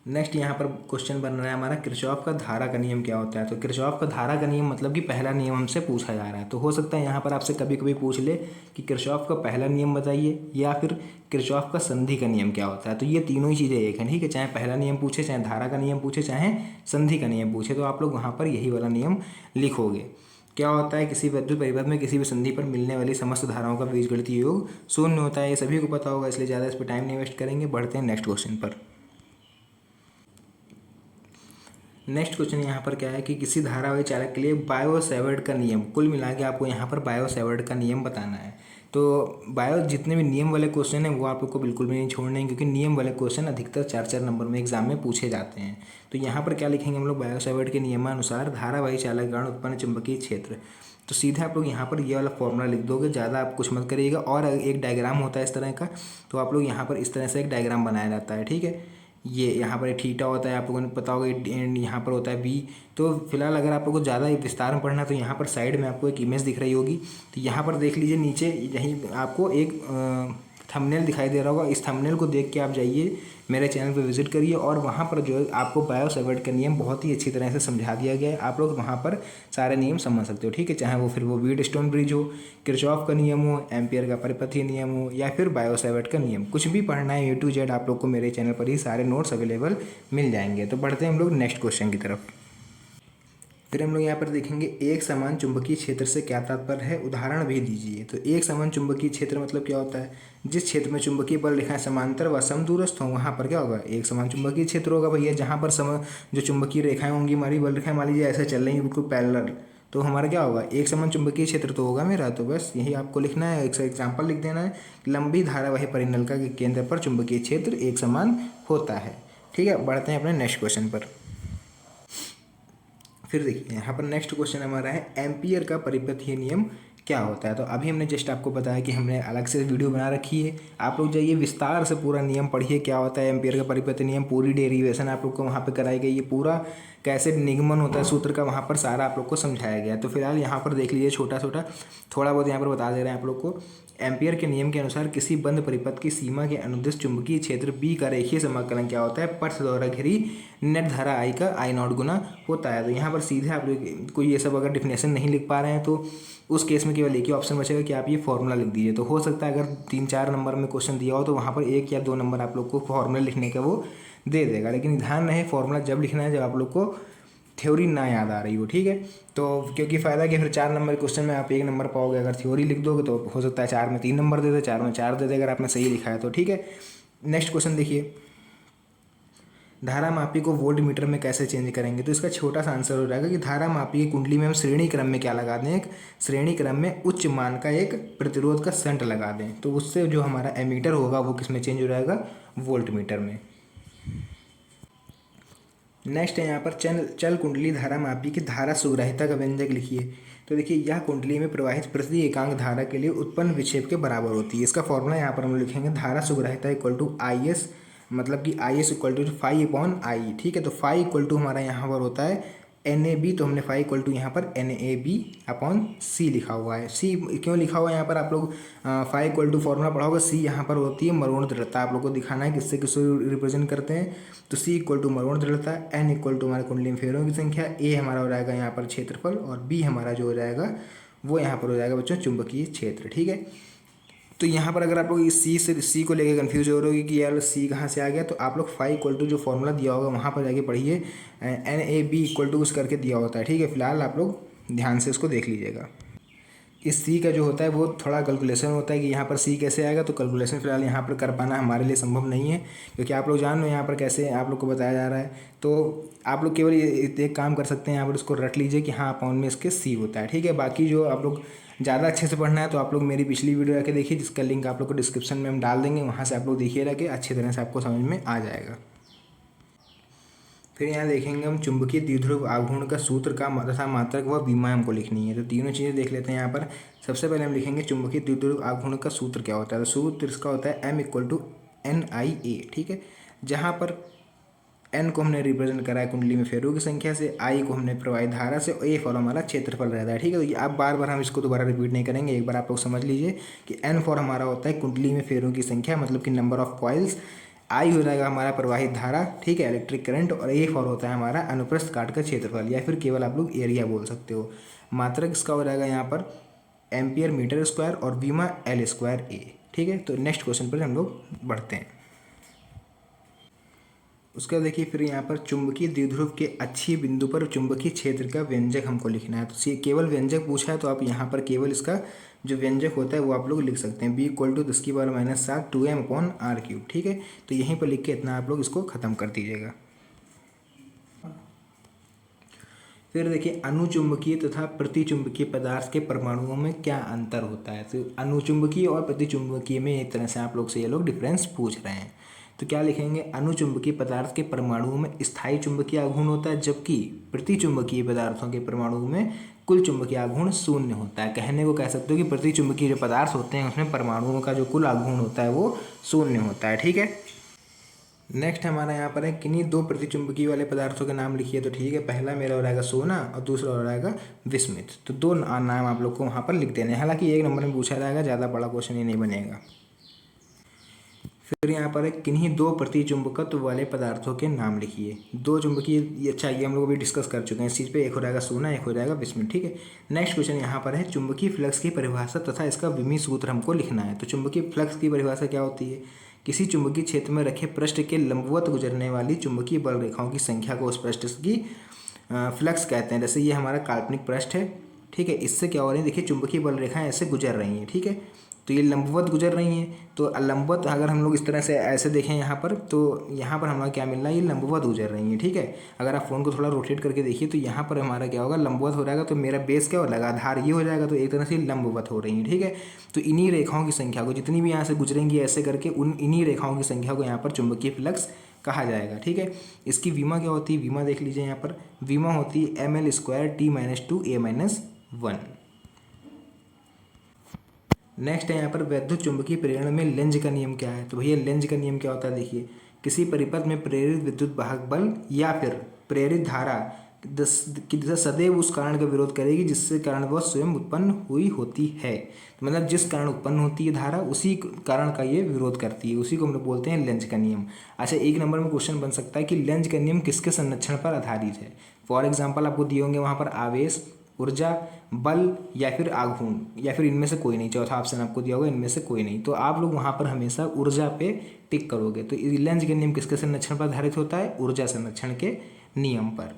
नेक्स्ट यहाँ पर क्वेश्चन बन रहा है हमारा, किरचॉफ का धारा का नियम क्या होता है। तो किरचॉफ का धारा का नियम मतलब कि पहला नियम हमसे पूछा जा रहा है। तो हो सकता है यहाँ पर आपसे कभी कभी पूछ ले कि किरचॉफ का पहला नियम बताइए, या फिर किरचॉफ का संधि का नियम क्या होता है। तो ये तीनों ही चीज़ें एक हैं। ठीक है, चाहे पहला नियम पूछे, चाहे धारा का नियम पूछे, चाहे संधि का नियम पूछे, तो आप लोग वहाँ पर यही वाला नियम लिखोगे। क्या होता है, किसी विद्युत परिपथ में किसी भी संधि पर मिलने वाली समस्त धाराओं का बीजगणितीय योग शून्य होता है। ये सभी को पता होगा, इसलिए ज़्यादा इस पर टाइम नहीं वेस्ट करेंगे, बढ़ते हैं नेक्स्ट क्वेश्चन पर। नेक्स्ट क्वेश्चन यहाँ पर क्या है कि किसी धारावाही चालक के लिए बायो-सैवर्ट का नियम, कुल मिला के आपको यहाँ पर बायो-सैवर्ट का नियम बताना है। तो जितने भी नियम वाले क्वेश्चन हैं वो आप लोग को बिल्कुल भी नहीं छोड़ने हैं, क्योंकि नियम वाले क्वेश्चन अधिकतर 4-4 नंबर में एग्जाम में पूछे जाते हैं। तो यहाँ पर क्या लिखेंगे हम लोग, बायो-सैवर्ट के नियमानुसार धारावाही चालक के कारण उत्पन्न चुंबकीय क्षेत्र। तो सीधे आप लोग यहाँ पर ये वाला फॉर्मूला लिख दोगे, ज़्यादा आप कुछ मत करिएगा। और एक डायग्राम होता है इस तरह का, तो आप लोग यहाँ पर इस तरह से एक डायग्राम बनाया जाता है। ठीक है, ये यहाँ पर थीटा होता है, आप लोगों ने पता होगा, यहाँ पर होता है बी। तो फिलहाल अगर आप लोगों को ज़्यादा विस्तार में पढ़ना है तो यहाँ पर साइड में आपको एक इमेज दिख रही होगी, तो यहाँ पर देख लीजिए नीचे, यहीं आपको एक थंबनेल दिखाई दे रहा होगा, इस थंबनेल को देख के आप जाइए मेरे चैनल पर विजिट करिए और वहाँ पर जो है आपको बायो सेवर्ट का नियम बहुत ही अच्छी तरह से समझा दिया गया है। आप लोग वहाँ पर सारे नियम समझ सकते हो, ठीक है। चाहे वो फिर वो व्हीटस्टोन ब्रिज हो, किरचॉफ का नियम हो, एम्पियर का परिपथीय नियम हो, या फिर बायो सेवर्ट का नियम, कुछ भी पढ़ना है A to Z आप लोग को मेरे चैनल पर ही सारे नोट्स अवेलेबल मिल जाएंगे। तो बढ़ते हैं हम लोग नेक्स्ट क्वेश्चन की तरफ। फिर हम लोग यहाँ पर देखेंगे एक समान चुंबकीय क्षेत्र से क्या तात्पर्य है, उदाहरण भी दीजिए। तो एक समान चुंबकीय क्षेत्र मतलब क्या होता है, जिस क्षेत्र में चुंबकीय बल रेखाएं समांतर व समदूरस्थ हों वहाँ पर क्या होगा, एक समान चुंबकीय क्षेत्र होगा भैया। जहाँ पर जो चुंबकीय रेखाएं होंगी हमारी बल रेखाएं मान लीजिए ऐसे चल रही बिल्कुल पैरेलल, तो हमारा क्या होगा, एक समान चुंबकीय क्षेत्र तो होगा मेरा। तो बस यही आपको लिखना है, एक एग्जाम्पल लिख देना है, लंबी धारावाही परिनलिका के केंद्र पर चुंबकीय क्षेत्र एक समान होता है, ठीक है। बढ़ते हैं अपने नेक्स्ट क्वेश्चन पर। फिर देखिए यहाँ पर नेक्स्ट क्वेश्चन हमारा है एम्पियर का परिपथीय नियम क्या होता है। तो अभी हमने जस्ट आपको बताया कि हमने अलग से वीडियो बना रखी है, आप लोग जाइए विस्तार से पूरा नियम पढ़िए क्या होता है एम्पियर का परिपथीय नियम, पूरी डेरिवेशन आप लोग को वहाँ पे कराई गई है, पूरा कैसे निगमन होता है सूत्र का वहाँ पर सारा आप लोग को समझाया गया है। तो फिलहाल यहाँ पर देख लीजिए छोटा छोटा थोड़ा बहुत यहाँ पर बता दे रहे हैं आप लोग को। एम्पियर के नियम के अनुसार किसी बंद परिपथ की सीमा के अनुदिश चुंबकीय क्षेत्र बी का रेखीय समाकलन क्या होता है, पथ द्वारा घिरी नेट धारा आई का आई नॉट गुना होता है। तो यहाँ पर सीधे आप लोग कोई ये सब अगर डिफिनेशन नहीं लिख पा रहे हैं तो उस केस में केवल एक ही ऑप्शन बचेगा कि आप ये फॉर्मूला लिख दीजिए। तो हो सकता है अगर 3-4 नंबर में क्वेश्चन दिया हो तो वहाँ पर 1 या 2 नंबर आप लोग को फॉर्मूला लिखने का वो दे देगा, लेकिन ध्यान रहे फॉर्मूला जब लिखना है जब आप लोग को थ्योरी ना याद आ रही हो, ठीक है। तो क्योंकि फ़ायदा कि फिर 4 नंबर क्वेश्चन में आप 1 नंबर पाओगे, अगर थ्योरी लिख दोगे तो हो सकता है 4 में 3 नंबर दे दे, 4 में 4 दे दे अगर आपने सही लिखा है तो, ठीक है। नेक्स्ट क्वेश्चन देखिए, धारा मापी को वोल्ट मीटर में कैसे चेंज करेंगे। तो इसका छोटा सा आंसर हो जाएगा कि धारा मापी की कुंडली में हम श्रेणी क्रम में क्या लगा दें, एक श्रेणी क्रम में उच्च मान का एक प्रतिरोध का शंट लगा दें, तो उससे जो हमारा एमीटर होगा वो किस में चेंज हो जाएगा, वोल्ट मीटर में। नेक्स्ट है यहाँ पर चल कुंडली धारा मापी की धारा सुग्राहिता का व्यंजक लिखिए। तो देखिए यह कुंडली में प्रवाहित प्रति एकांक धारा के लिए उत्पन्न विक्षेप के बराबर होती है। इसका फॉर्मूला यहाँ पर हम लिखेंगे, धारा सुग्राहिता इक्वल टू IS, मतलब कि IS इक्वल टू 5/I, ठीक है। तो 5 इक्वल टू हमारा यहाँ पर होता है NAB, तो हमने 5 इक्वल टू यहाँ पर NAB/C लिखा हुआ है। C क्यों लिखा हुआ है यहाँ पर, आप लोग 5 इक्वल टू फॉर्मूला पढ़ा होगा, C यहाँ पर होती है मरोड़ दृढ़ता, आप लोग को दिखाना है किससे किसको रिप्रेजेंट करते हैं। तो C इक्वल टू मरोड़ दृढ़ता, N इक्वल टू हमारे कुंडली में फेरों की संख्या, A हमारा हो जाएगा यहाँ पर क्षेत्रफल, और B हमारा जो हो जाएगा वो यहाँ पर हो जाएगा बच्चों चुंबकीय क्षेत्र, ठीक है। तो यहाँ पर अगर आप लोग इस C को लेकर कन्फ्यूज हो रहे हो कि यार C कहाँ से आ गया, तो आप लोग 5 इक्वल टू जो फॉर्मूला दिया होगा वहाँ पर जाके पढ़िए, NAB इक्वल टू कुछ करके दिया होता है, ठीक है। फिलहाल आप लोग ध्यान से इसको देख लीजिएगा। इस C का जो होता है वो थोड़ा कैलकुलेशन होता है कि यहाँ पर C कैसे आएगा, तो कैलकुलेशन फिलहाल यहाँ पर कर पाना हमारे लिए संभव नहीं है, क्योंकि आप लोग जान लो यहाँ पर कैसे आप लोग को बताया जा रहा है। तो आप लोग केवल एक काम कर सकते हैं, यहाँ पर इसको रट लीजिए कि हाँ अपाउंड में इसके C होता है, ठीक है। बाकी जो आप लोग ज़्यादा अच्छे से पढ़ना है तो आप लोग मेरी पिछली वीडियो जाके देखिए, जिसका लिंक आप लोग को डिस्क्रिप्शन में हम डाल देंगे, वहाँ से आप लोग देखिएगा कि अच्छी तरह से आपको समझ में आ जाएगा। फिर यहाँ देखेंगे हम चुंबकीय द्विध्रुव आघूर्ण का सूत्र का तथा मात्रक व विमा हमको लिखनी है। तो तीनों चीज़ें देख लेते हैं यहाँ पर। सबसे पहले हम लिखेंगे चुंबकीय द्विध्रुव आघूर्ण का सूत्र क्या होता है। तो सूत्र इसका होता है M इक्वल टू NIA, ठीक है। जहाँ पर N को हमने रिप्रेजेंट करा है कुंडली में फेरों की संख्या से, I को हमने प्रवाहित धारा से, और A फॉर हमारा क्षेत्रफल रहता है, ठीक है। तो ये आप बार बार हम इसको दोबारा रिपीट नहीं करेंगे, एक बार आप लोग समझ लीजिए कि N फॉर हमारा होता है कुंडली में फेरों की संख्या, मतलब कि नंबर ऑफ कॉइल्स, I हो जाएगा हमारा प्रवाहित धारा, ठीक है, इलेक्ट्रिक करंट, और A फॉर होता है हमारा अनुप्रस्थ काट का क्षेत्रफल, या फिर केवल आप लोग एरिया बोल सकते हो। मात्रक इसका हो जाएगा यहाँ पर एम्पियर मीटर स्क्वायर, और विमा L²A, ठीक है। तो नेक्स्ट क्वेश्चन पर हम लोग बढ़ते हैं। उसका देखिए फिर यहाँ पर चुंबकीय द्विध्रुव के अक्षीय बिंदु पर चुंबकीय क्षेत्र का व्यंजक हमको लिखना है। तो केवल व्यंजक पूछा है तो आप यहाँ पर केवल इसका जो व्यंजक होता है वो आप लोग लिख सकते हैं, B इक्वल टू 10⁻⁷ 2m/r³, ठीक है। तो यहीं पर लिख के इतना आप लोग इसको ख़त्म कर दीजिएगा। फिर देखिए अनुचुंबकीय तथा प्रतिचुंबकीय पदार्थ के परमाणुओं में क्या अंतर होता है। तो अनुचुंबकीय और प्रतिचुंबकीय में एक तरह से आप लोग से ये लोग डिफरेंस पूछ रहे हैं। तो क्या लिखेंगे, अनुचुंबकीय पदार्थ के परमाणुओं में स्थायी चुंबकीय आघूर्ण होता है, जबकि प्रतिचुंबकीय पदार्थों के परमाणुओं में कुल चुंबकीय आघूर्ण शून्य होता है। कहने को कह सकते हो कि प्रतिचुंबकीय जो पदार्थ होते हैं उसमें परमाणुओं का जो कुल आघूर्ण होता है वो शून्य होता है, ठीक है। नेक्स्ट हमारा यहाँ पर है किन्हीं दो प्रतिचुंबकीय वाले पदार्थों के नाम लिखिए। तो ठीक है, पहला मेरा हो जाएगा सोना और दूसरा हो जाएगा विस्मित। तो दो नाम आप लोग को वहाँ पर लिख देने हैं। हालांकि 1 नंबर में पूछा जाएगा, ज़्यादा बड़ा क्वेश्चन ये नहीं बनेगा। फिर यहाँ पर है किन्हीं दो प्रतिचुंबकत्व वाले पदार्थों के नाम लिखिए। दो चुंबकीय, अच्छा ये हम लोग अभी डिस्कस कर चुके हैं इस चीज़ पे। एक हो जाएगा सोना, एक हो जाएगा बिस्मिल, ठीक है। नेक्स्ट क्वेश्चन यहाँ पर है चुंबकीय फ्लक्स की परिभाषा तथा इसका विमी सूत्र हमको लिखना है। तो चुंबकीय फ्लक्स की परिभाषा क्या होती है? किसी चुंबकीय क्षेत्र में रखे पृष्ठ के लंबवत गुजरने वाली चुंबकीय बल रेखाओं की संख्या को उस पृष्ठ की फ्लक्स कहते हैं। जैसे ये हमारा काल्पनिक पृष्ठ है, ठीक है। इससे क्या हो रही है, देखिए चुंबकीय बल रेखाएं ऐसे गुजर रही हैं, ठीक है। तो ये लंबवत गुजर रही हैं, तो लंबवत अगर हम लोग इस तरह से ऐसे देखें यहाँ पर, तो यहाँ पर हमारा क्या मिल रहा है, ये लंबवत गुजर रही हैं, ठीक है। अगर आप फ़ोन को थोड़ा रोटेट करके देखिए तो यहाँ पर हमारा क्या होगा, लंबवत हो जाएगा। तो मेरा बेस क्या हो लगा, आधार ये हो जाएगा, तो एक तरह से लंबवत हो रही है, ठीक है। तो इन्हीं रेखाओं की संख्या को, जितनी भी यहाँ से गुजरेंगी ऐसे करके, इन्हीं रेखाओं की संख्या को यहाँ पर चुंबकीय फ्लक्स कहा जाएगा, ठीक है। इसकी विमा क्या होती है, विमा देख लीजिए यहाँ पर, विमा होती है ml² T-2a-1। नेक्स्ट है यहाँ पर वैद्युत चुंबकीय प्रेरण में लेंज का नियम क्या है। तो भैया लेंज का नियम क्या होता है, देखिए किसी परिपथ में प्रेरित विद्युत वाहक बल या फिर प्रेरित धारा की दिशा सदैव उस कारण का विरोध करेगी जिससे कारण वह स्वयं उत्पन्न हुई होती है। तो मतलब जिस कारण उत्पन्न होती है धारा, उसी कारण का ये विरोध करती है, उसी को हम लोग बोलते हैं लेंज का नियम। अच्छा, एक नंबर में क्वेश्चन बन सकता है कि लेंज का नियम किसके संरक्षण पर आधारित है। फॉर एग्जाम्पल आपको दिए होंगे वहाँ पर आवेश, ऊर्जा, बल या फिर आघूर्ण, या फिर इनमें से कोई नहीं। चौथा ऑप्शन आपको दिया होगा इनमें से कोई नहीं। तो आप लोग वहाँ पर हमेशा ऊर्जा पे टिक करोगे। तो लेंज के नियम किसके संरक्षण पर आधारित होता है, ऊर्जा संरक्षण के नियम पर।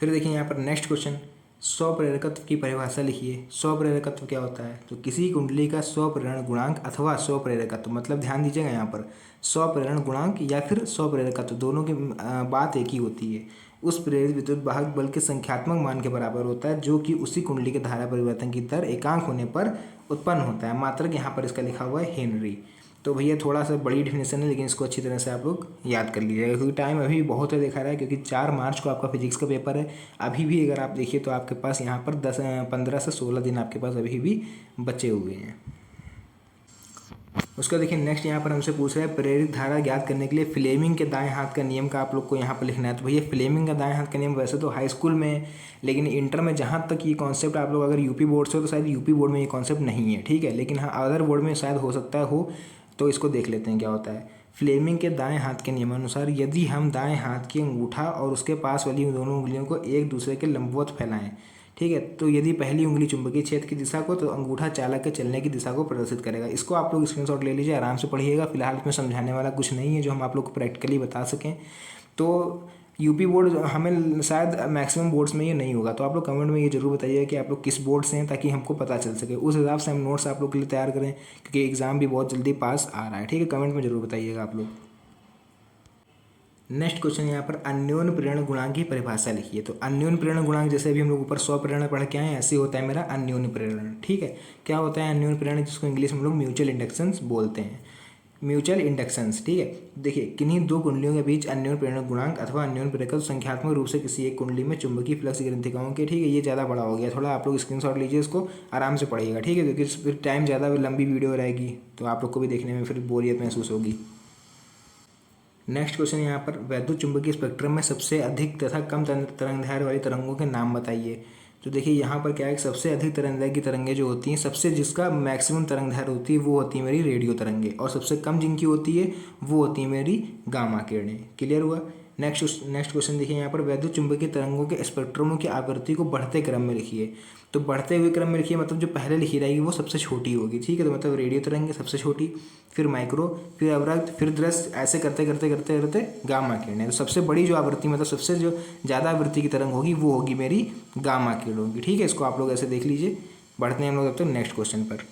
फिर देखिए यहाँ पर नेक्स्ट क्वेश्चन, स्वप्रेरकत्व की परिभाषा लिखिए। स्वप्रेरकत्व क्या होता है, तो किसी कुंडली का स्वप्रेरण गुणांक अथवा स्वप्रेरकत्व, मतलब ध्यान दीजिएगा यहाँ पर स्वप्रेरण गुणांक या फिर स्वप्रेरकत्व दोनों की बात एक ही होती है। उस प्रेरित विद्युत वाहक बल के संख्यात्मक मान के बराबर होता है जो कि उसी कुंडली के धारा परिवर्तन की दर एकांक होने पर उत्पन्न होता है। मात्रक यहाँ पर इसका लिखा हुआ है हेनरी। तो भैया थोड़ा सा बड़ी डेफिनेशन है, लेकिन इसको अच्छी तरह से आप लोग याद कर लीजिएगा क्योंकि टाइम अभी भी बहुत है देखा रहा है, क्योंकि 4 मार्च को आपका फिजिक्स का पेपर है। अभी भी अगर आप देखिए तो आपके पास यहाँ पर 15 से 16 दिन आपके पास अभी भी बचे हुए हैं। उसका देखिए नेक्स्ट यहाँ पर हमसे पूछ रहा है प्रेरित धारा ज्ञात करने के लिए फ्लेमिंग के दाएं हाथ का नियम का आप लोग को यहाँ पर लिखना है। तो भैया फ्लेमिंग का दाएं हाथ का नियम वैसे तो हाई स्कूल में है, लेकिन इंटर में जहाँ तक ये कॉन्सेप्ट आप लोग अगर यूपी बोर्ड से हो तो शायद यूपी बोर्ड में ये कॉन्सेप्ट नहीं है, ठीक है। लेकिन हाँ अदर बोर्ड में शायद हो सकता है हो, तो इसको देख लेते हैं क्या होता है। फ्लेमिंग के दाएं हाथ के नियमानुसार यदि हम दाएं हाथ की अंगूठा और उसके पास वाली दोनों उंगलियों को एक दूसरे के लंबवत फैलाएं, ठीक है, तो यदि पहली उंगली चुंबकीय क्षेत्र की दिशा को तो अंगूठा चालक के चलने की दिशा को प्रदर्शित करेगा। इसको आप लोग स्क्रीनशॉट ले लीजिए, आराम से पढ़िएगा। फिलहाल इसमें समझाने वाला कुछ नहीं है जो हम आप लोग को प्रैक्टिकली बता सकें। तो यूपी बोर्ड हमें शायद मैक्सिमम बोर्ड्स में ये नहीं होगा, तो आप लोग कमेंट में ये जरूर बताइए कि आप लोग किस बोर्ड से हैं ताकि हमको पता चल सके। उस हिसाब से हम नोट्स आप लोग के लिए तैयार करें, क्योंकि एग्ज़ाम भी बहुत जल्दी पास आ रहा है, ठीक है। कमेंट में जरूर बताइएगा आप लोग। नेक्स्ट क्वेश्चन यहाँ पर अन्योन्य प्रेरण गुणांक की परिभाषा लिखिए। तो अन्योन्य प्रेरण गुणांक जैसे अभी हम लोग ऊपर स्वप्रेरण पढ़ के आए, ऐसे होता है मेरा अन्योन्य प्रेरण, ठीक है। क्या होता है अन्योन्य प्रेरण, जिसको इंग्लिश में हम लोग म्यूचुअल इंडक्शंस बोलते हैं, म्यूचुअल इंडक्शंस, ठीक है। देखिए किन्हीं दो कुंडलियों के बीच अन्योन्य प्रेरण गुणांक अथवा अन्योन्य प्रेरकत्व संख्यात्मक रूप से किसी एक कुंडली में चुंबकीय फ्लक्स ग्रंथिकाओं के, ठीक है। ये ज़्यादा बड़ा हो गया, थोड़ा आप लोग स्क्रीनशॉट लीजिए, इसको आराम से पढ़िएगा, ठीक है, क्योंकि फिर टाइम ज़्यादा लंबी वीडियो रहेगी तो आप लोग को भी देखने में फिर बोरियत महसूस होगी। नेक्स्ट क्वेश्चन यहाँ पर वैद्युत चुंबकीय स्पेक्ट्रम में सबसे अधिक तथा कम तरंगदैर्घ्य वाली तरंगों के नाम बताइए। तो देखिए यहाँ पर क्या है, सबसे अधिक तरंगदैर्घ्य की तरंगें जो होती हैं, सबसे जिसका मैक्सिमम तरंगदैर्घ्य होती है वो होती है मेरी रेडियो तरंगें, और सबसे कम जिनकी होती है वो होती है मेरी गामा किरणें। क्लियर हुआ। नेक्स्ट क्वेश्चन देखिए यहाँ पर वैद्युत चुंबकीय तरंगों के स्पेक्ट्रमों की आवृत्ति को बढ़ते क्रम में लिखिए। तो बढ़ते हुए क्रम में लिखिए, मतलब जो पहले लिखी रहेगी वो सबसे छोटी होगी, ठीक है। तो मतलब रेडियो तरंगें सबसे छोटी, फिर माइक्रो, फिर अवरक्त, फिर दृश्य, ऐसे करते करते करते करते गामा किरणें। तो सबसे बड़ी जो आवृत्ति, मतलब सबसे जो ज़्यादा आवृत्ति की तरंग होगी वो होगी मेरी गामा किरणों की, ठीक है। इसको आप लोग ऐसे देख लीजिए। बढ़ते हैं हम लोग अब तो नेक्स्ट क्वेश्चन पर।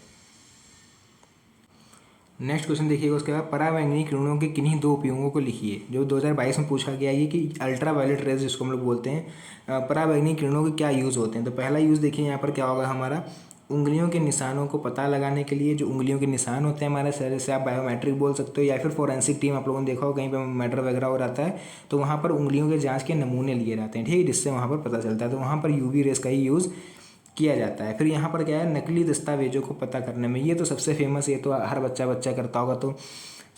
नेक्स्ट क्वेश्चन देखिएगा, उसके बाद पराबैंगनी किरणों के किन्हीं दो उपयोगों को लिखिए। जो 2022 में पूछा गया है कि अल्ट्रा वायलेट रेज जिसको हम लोग बोलते हैं, पराबैंगनी किरणों के क्या यूज़ होते हैं। तो पहला यूज़ देखिए यहाँ पर क्या होगा हमारा, उंगलियों के निशानों को पता लगाने के लिए। जो उंगलियों के निशान होते हैं हमारे शरीर से, आप बायोमेट्रिक बोल सकते हो, या फिर फोरेंसिक टीम आप लोगों ने देखा हो कहीं पर मैटर वगैरह हो रहता है तो वहाँ पर उंगलियों के जाँच के नमूने लिए जाते हैं, ठीक है, जिससे वहाँ पर पता चलता है। तो वहाँ पर यूवी रेस का ही यूज़ किया जाता है। फिर यहाँ पर क्या है, नकली दस्तावेजों को पता करने में, ये तो सबसे फेमस, ये तो हर बच्चा करता होगा। तो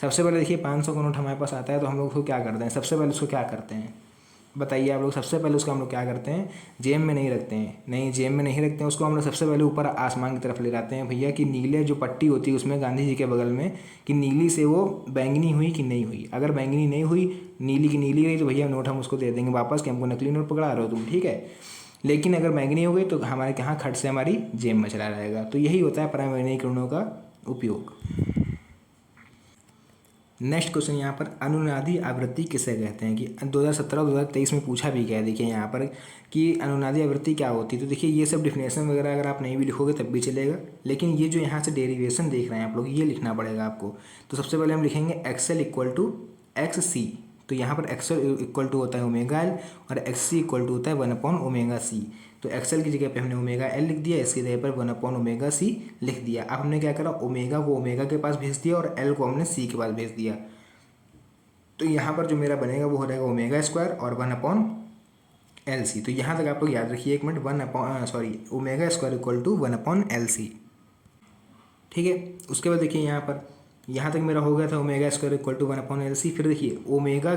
सबसे पहले देखिए 500 का नोट हमारे पास आता है तो हम लोग उसको क्या करते हैं, सबसे पहले उसको क्या करते हैं, बताइए आप लोग। सबसे पहले उसको हम लोग क्या करते हैं, जेब में नहीं रखते हैं, नहीं जेब में नहीं रखते हैं उसको, हम लोग सबसे पहले ऊपर आसमान की तरफ ले जाते हैं भैया कि नीले जो पट्टी होती है उसमें गांधी जी के बगल में, कि नीली से वो बैंगनी हुई कि नहीं हुई। अगर बैंगनी नहीं हुई, नीली की नीली रही, तो भैया नोट हम उसको दे देंगे वापस कि हमको नकली नोट पकड़ा रहे हो तुम, ठीक है। लेकिन अगर बैंगनी हो गई तो हमारे यहाँ खट से हमारी जेब में चला रहेगा। तो यही होता है प्रामाणीकरणों का उपयोग। नेक्स्ट क्वेश्चन यहाँ पर अनुनादी आवृत्ति किसे कहते हैं, कि 2017-2023 में पूछा भी गया है। देखिए यहाँ पर कि अनुनादी आवृत्ति क्या होती है। तो देखिए ये सब डिफिनेशन वगैरह अगर आप नहीं भी लिखोगे तब भी चलेगा, लेकिन ये जो यहाँ से डेरिवेशन देख रहे हैं आप लोग, ये लिखना पड़ेगा आपको। तो सबसे पहले हम लिखेंगे एक्सएल इक्वल टू एक्स सी। तो यहाँ पर एक्सएल इक्वल टू होता है ओमेगा एल और एक्स सी इक्वल टू होता है 1/ओमेगा सी। तो एक्सएल की जगह पे हमने ओमेगा एल लिख दिया, इसकी जगह पर 1/ओमेगा सी लिख दिया। अब हमने क्या करा, ओमेगा को ओमेगा के पास भेज दिया और एल को हमने सी के पास भेज दिया। तो यहाँ पर जो मेरा बनेगा वो हो जाएगा ओमेगा स्क्वायर और 1/एल सी। तो यहाँ तक आप लोग याद रखिए, 1 ओमेगा स्क्वायर इक्वल टू 1/एल सी, ठीक है। उसके बाद देखिए यहाँ तक मेरा हो गया था ओमेगा स्क्वायर इक्वल टू 1/एल सी। फिर देखिए ओमेगा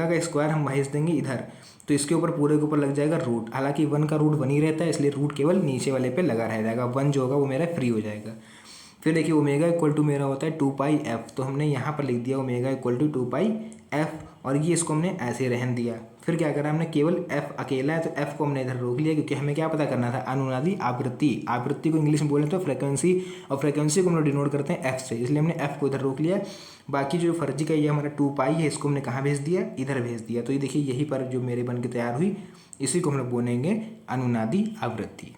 का स्क्वायर हम भेज देंगे इधर, तो इसके ऊपर पूरे के ऊपर लग जाएगा रूट। हालांकि 1 का रूट 1 ही रहता है, इसलिए रूट केवल नीचे वाले पे लगा रह जाएगा, 1 जो होगा वो मेरा फ्री हो जाएगा। फिर देखिए ओमेगा इक्वल टू मेरा होता है 2πf, तो हमने यहाँ पर लिख दिया ओमेगा इक्वल टू 2πf, और ये इसको हमने ऐसे रहन दिया। फिर क्या करा हमने, केवल f अकेला है तो f को हमने इधर रोक लिया, क्योंकि हमें क्या पता करना था, अनुनादी आवृत्ति। आवृत्ति को इंग्लिश में बोले तो फ्रिक्वेंसी, और फ्रिक्वेंसी को हम लोग डिनोट करते हैं f से, इसलिए हमने f को इधर रोक लिया। बाकी जो फर्जी का ये हमारा 2π है, इसको हमने कहाँ भेज दिया, इधर भेज दिया। तो ये देखिए यही पर जो मेरे बन के तैयार हुई, इसी को हम लोग बोलेंगे अनुनादी आवृत्ति।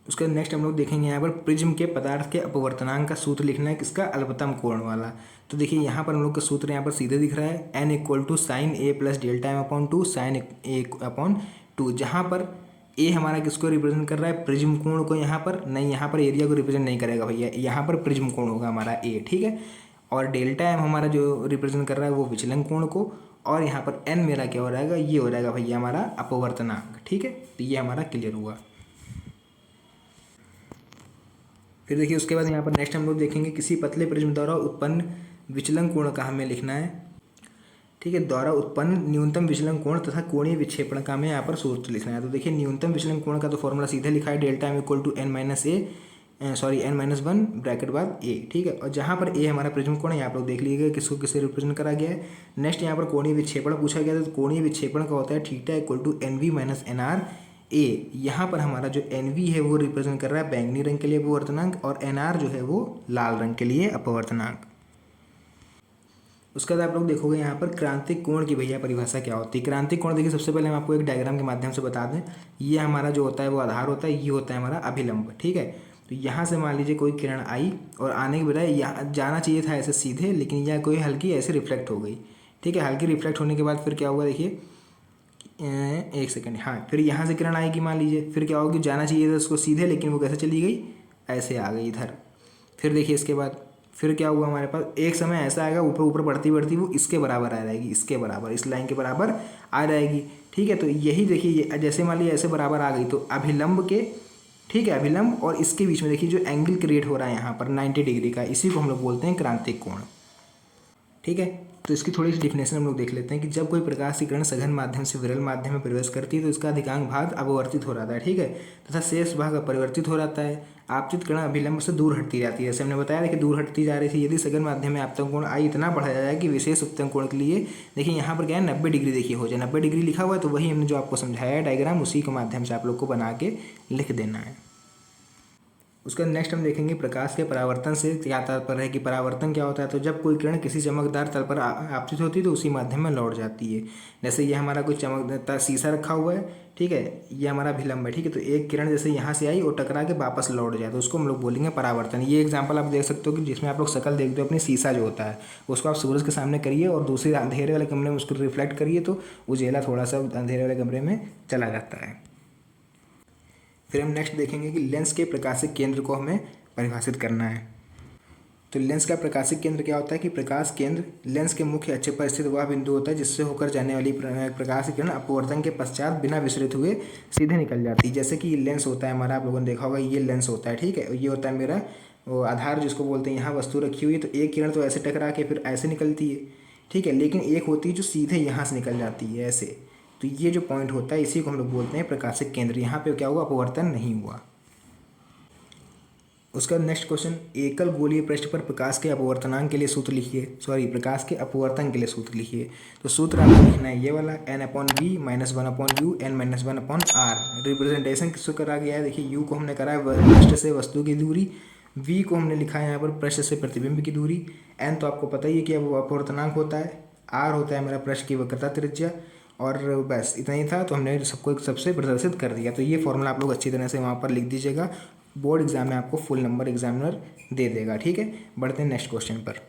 उसके बाद नेक्स्ट हम लोग देखेंगे यहाँ पर प्रिज्म के पदार्थ के अपवर्तनांक का सूत्र लिखना है, किसका, अल्पतम कोण वाला। तो देखिए यहाँ पर हम लोग का सूत्र यहाँ पर सीधे दिख रहा है, n equal to sine A plus delta M upon 2 sine A upon 2, जहाँ पर ए हमारा किसको रिप्रेजेंट कर रहा है, प्रिज्म कोण को। यहाँ पर नहीं, यहाँ पर एरिया को रिप्रेजेंट नहीं करेगा भैया, यहाँ पर प्रिज्म कोण होगा हमारा ए, ठीक है। और डेल्टा एम हमारा जो रिप्रेजेंट कर रहा है वो विचलन कोण को, और यहाँ पर n मेरा क्या हो जाएगा, ये हो जाएगा भैया हमारा अपवर्तनांक, ठीक है। तो ये हमारा क्लियर हुआ। फिर देखिए उसके बाद यहाँ पर नेक्स्ट हम लोग देखेंगे किसी पतले प्रिज्म द्वारा उत्पन्न विचलन कोण का हमें लिखना है, ठीक है। द्वारा उत्पन्न न्यूनतम विचलन कोण तथा कोणीय विक्षेपण का हमें यहाँ पर सूत्र लिखना है। तो देखिए न्यूनतम विचलन कोण का तो फॉर्मूला सीधे लिखा है, delta M equal to n-1 bracket बाद a, ठीक है। और जहाँ पर a हमारा प्रिज्म कोण है, यहाँ पर लोग देख लीजिएगा किसको किससे रिप्रेजेंट करा गया है। नेक्स्ट यहाँ पर कोणीय विक्षेपण पूछा गया था, तो कोणीय विक्षेपण का होता है theta equal to NV minus NR a। यहाँ पर हमारा जो NV है वो रिप्रेजेंट कर रहा है बैंगनी रंग के लिए अपवर्तनांक, और NR जो है वो लाल रंग के लिए अपवर्तनांक। उसके बाद आप लोग देखोगे यहाँ पर क्रांतिक कोण की भैया परिभाषा क्या होती है। क्रांतिक कोण देखिए सबसे पहले हम आपको एक डायग्राम के माध्यम से बता दें, ये हमारा जो होता है वो आधार होता है, ये होता है हमारा अभिलंब, ठीक है। तो यहाँ से मान लीजिए कोई किरण आई और आने के बजाय यहाँ जाना चाहिए था ऐसे सीधे, लेकिन यह कोई हल्की ऐसे रिफ्लेक्ट हो गई, ठीक है। हल्की रिफ्लेक्ट होने के बाद फिर क्या होगा, देखिए एक सेकंड, हाँ, फिर यहाँ से किरण आएगी मान लीजिए, फिर क्या होगी, जाना चाहिए था उसको सीधे, लेकिन वो कैसे चली गई, ऐसे आ गई इधर। फिर देखिए इसके बाद फिर क्या हुआ, हमारे पास एक समय ऐसा आएगा ऊपर ऊपर बढ़ती बढ़ती वो इसके बराबर आ जाएगी, इसके बराबर, इस लाइन के बराबर आ जाएगी, ठीक है। तो यही देखिए जैसे मान लीजिए ऐसे बराबर आ गई, तो अभिलंब के, ठीक है, अभिलंब और इसके बीच में देखिए जो एंगल क्रिएट हो रहा है यहाँ पर 90 डिग्री का, इसी को हम लोग बोलते हैं क्रांतिक कोण, ठीक है। तो इसकी थोड़ी सी डिफिनेशन हम लोग देख लेते हैं कि जब कोई प्रकाश की किरण सघन माध्यम से विरल माध्यम में प्रवेश करती है तो इसका अधिकांश भाग अपवर्तित हो जाता है, ठीक है, तथा शेष भाग अपरिवर्तित हो जाता है। आपतित किरण अभिलंब से दूर हटती जाती है, जैसे हमने बताया कि दूर हटती जा रही थी। यदि सघन माध्यम में आपतन कोण आई इतना बढ़ाया जाए कि विशेष उपतन कोण के लिए देखिए यहाँ पर क्या है 90 डिग्री देखिए हो जाए, 90 डिग्री लिखा हुआ है, तो वही हमने जो आपको समझाया है डायग्राम, उसी के माध्यम से आप लोग को बना के लिख देना है। उसका नेक्स्ट हम देखेंगे प्रकाश के परावर्तन से क्या तात्पर्य है, कि परावर्तन क्या होता है। तो जब कोई किरण किसी चमकदार तल पर आपतित होती है तो उसी माध्यम में लौट जाती है। जैसे ये हमारा कोई चमकदार शीशा रखा हुआ है, ठीक है, ये हमारा अभिलंब है, ठीक है। तो एक किरण जैसे यहाँ से आई और टकरा के वापस लौट जाए तो उसको हम लोग बोलेंगे परावर्तन। ये एग्जाम्पल आप देख सकते हो कि जिसमें आप लोग शक्ल देखते हो अपनी, शीशा जो होता है उसको आप सूरज के सामने करिए और दूसरे अंधेरे वाले कमरे में उसको रिफ्लेक्ट करिए तो उजेला थोड़ा सा अंधेरे वाले कमरे में चला जाता है। फिर हम नेक्स्ट देखेंगे कि लेंस के प्रकाशिक केंद्र को हमें परिभाषित करना है। तो लेंस का प्रकाशिक केंद्र क्या होता है, कि प्रकाश केंद्र लेंस के मुख्य अक्ष पर स्थित वह बिंदु होता है जिससे होकर जाने वाली प्रकाश की किरण अपवर्तन के पश्चात बिना विसरित हुए सीधे निकल जाती है। जैसे कि ये लेंस होता है हमारा, आप लोगों ने देखा होगा ये लेंस होता है, ठीक है। ये होता है मेरा वो आधार जिसको बोलते हैं, यहाँ वस्तु रखी हुई है, तो एक किरण तो ऐसे टकरा के फिर ऐसे निकलती है, ठीक है, लेकिन एक होती है जो सीधे यहाँ से निकल जाती है ऐसे। तो ये जो पॉइंट होता है इसी को हम लोग बोलते हैं प्रकाशिक केंद्र। यहाँ पे क्या हुआ, अपवर्तन नहीं हुआ। उसका नेक्स्ट क्वेश्चन, एकल गोलीय पृष्ठ पर प्रकाश के अपवर्तनांक के लिए सूत्र लिखिए, प्रकाश के अपवर्तन के लिए सूत्र लिखिए। तो सूत्र आपको लिखना है ये वाला, n/v - 1/u n - 1/r। Representation किसको करा गया है, देखिए u को हमने करा है पृष्ठ से वस्तु की दूरी, v को हमने लिखा है यहाँ पर पृष्ठ से प्रतिबिंब की दूरी, n तो आपको पता ही है कि अब अपवर्तनांक होता है, r होता है मेरा पृष्ठ की वक्रता त्रिज्या, और बस इतना ही था। तो हमने सबको एक सबसे प्रदर्शित कर दिया। तो ये फॉर्मूला आप लोग अच्छी तरह से वहाँ पर लिख दीजिएगा, बोर्ड एग्जाम में आपको फुल नंबर एग्जामिनर दे देगा। ठीक है, बढ़ते हैं नेक्स्ट क्वेश्चन पर।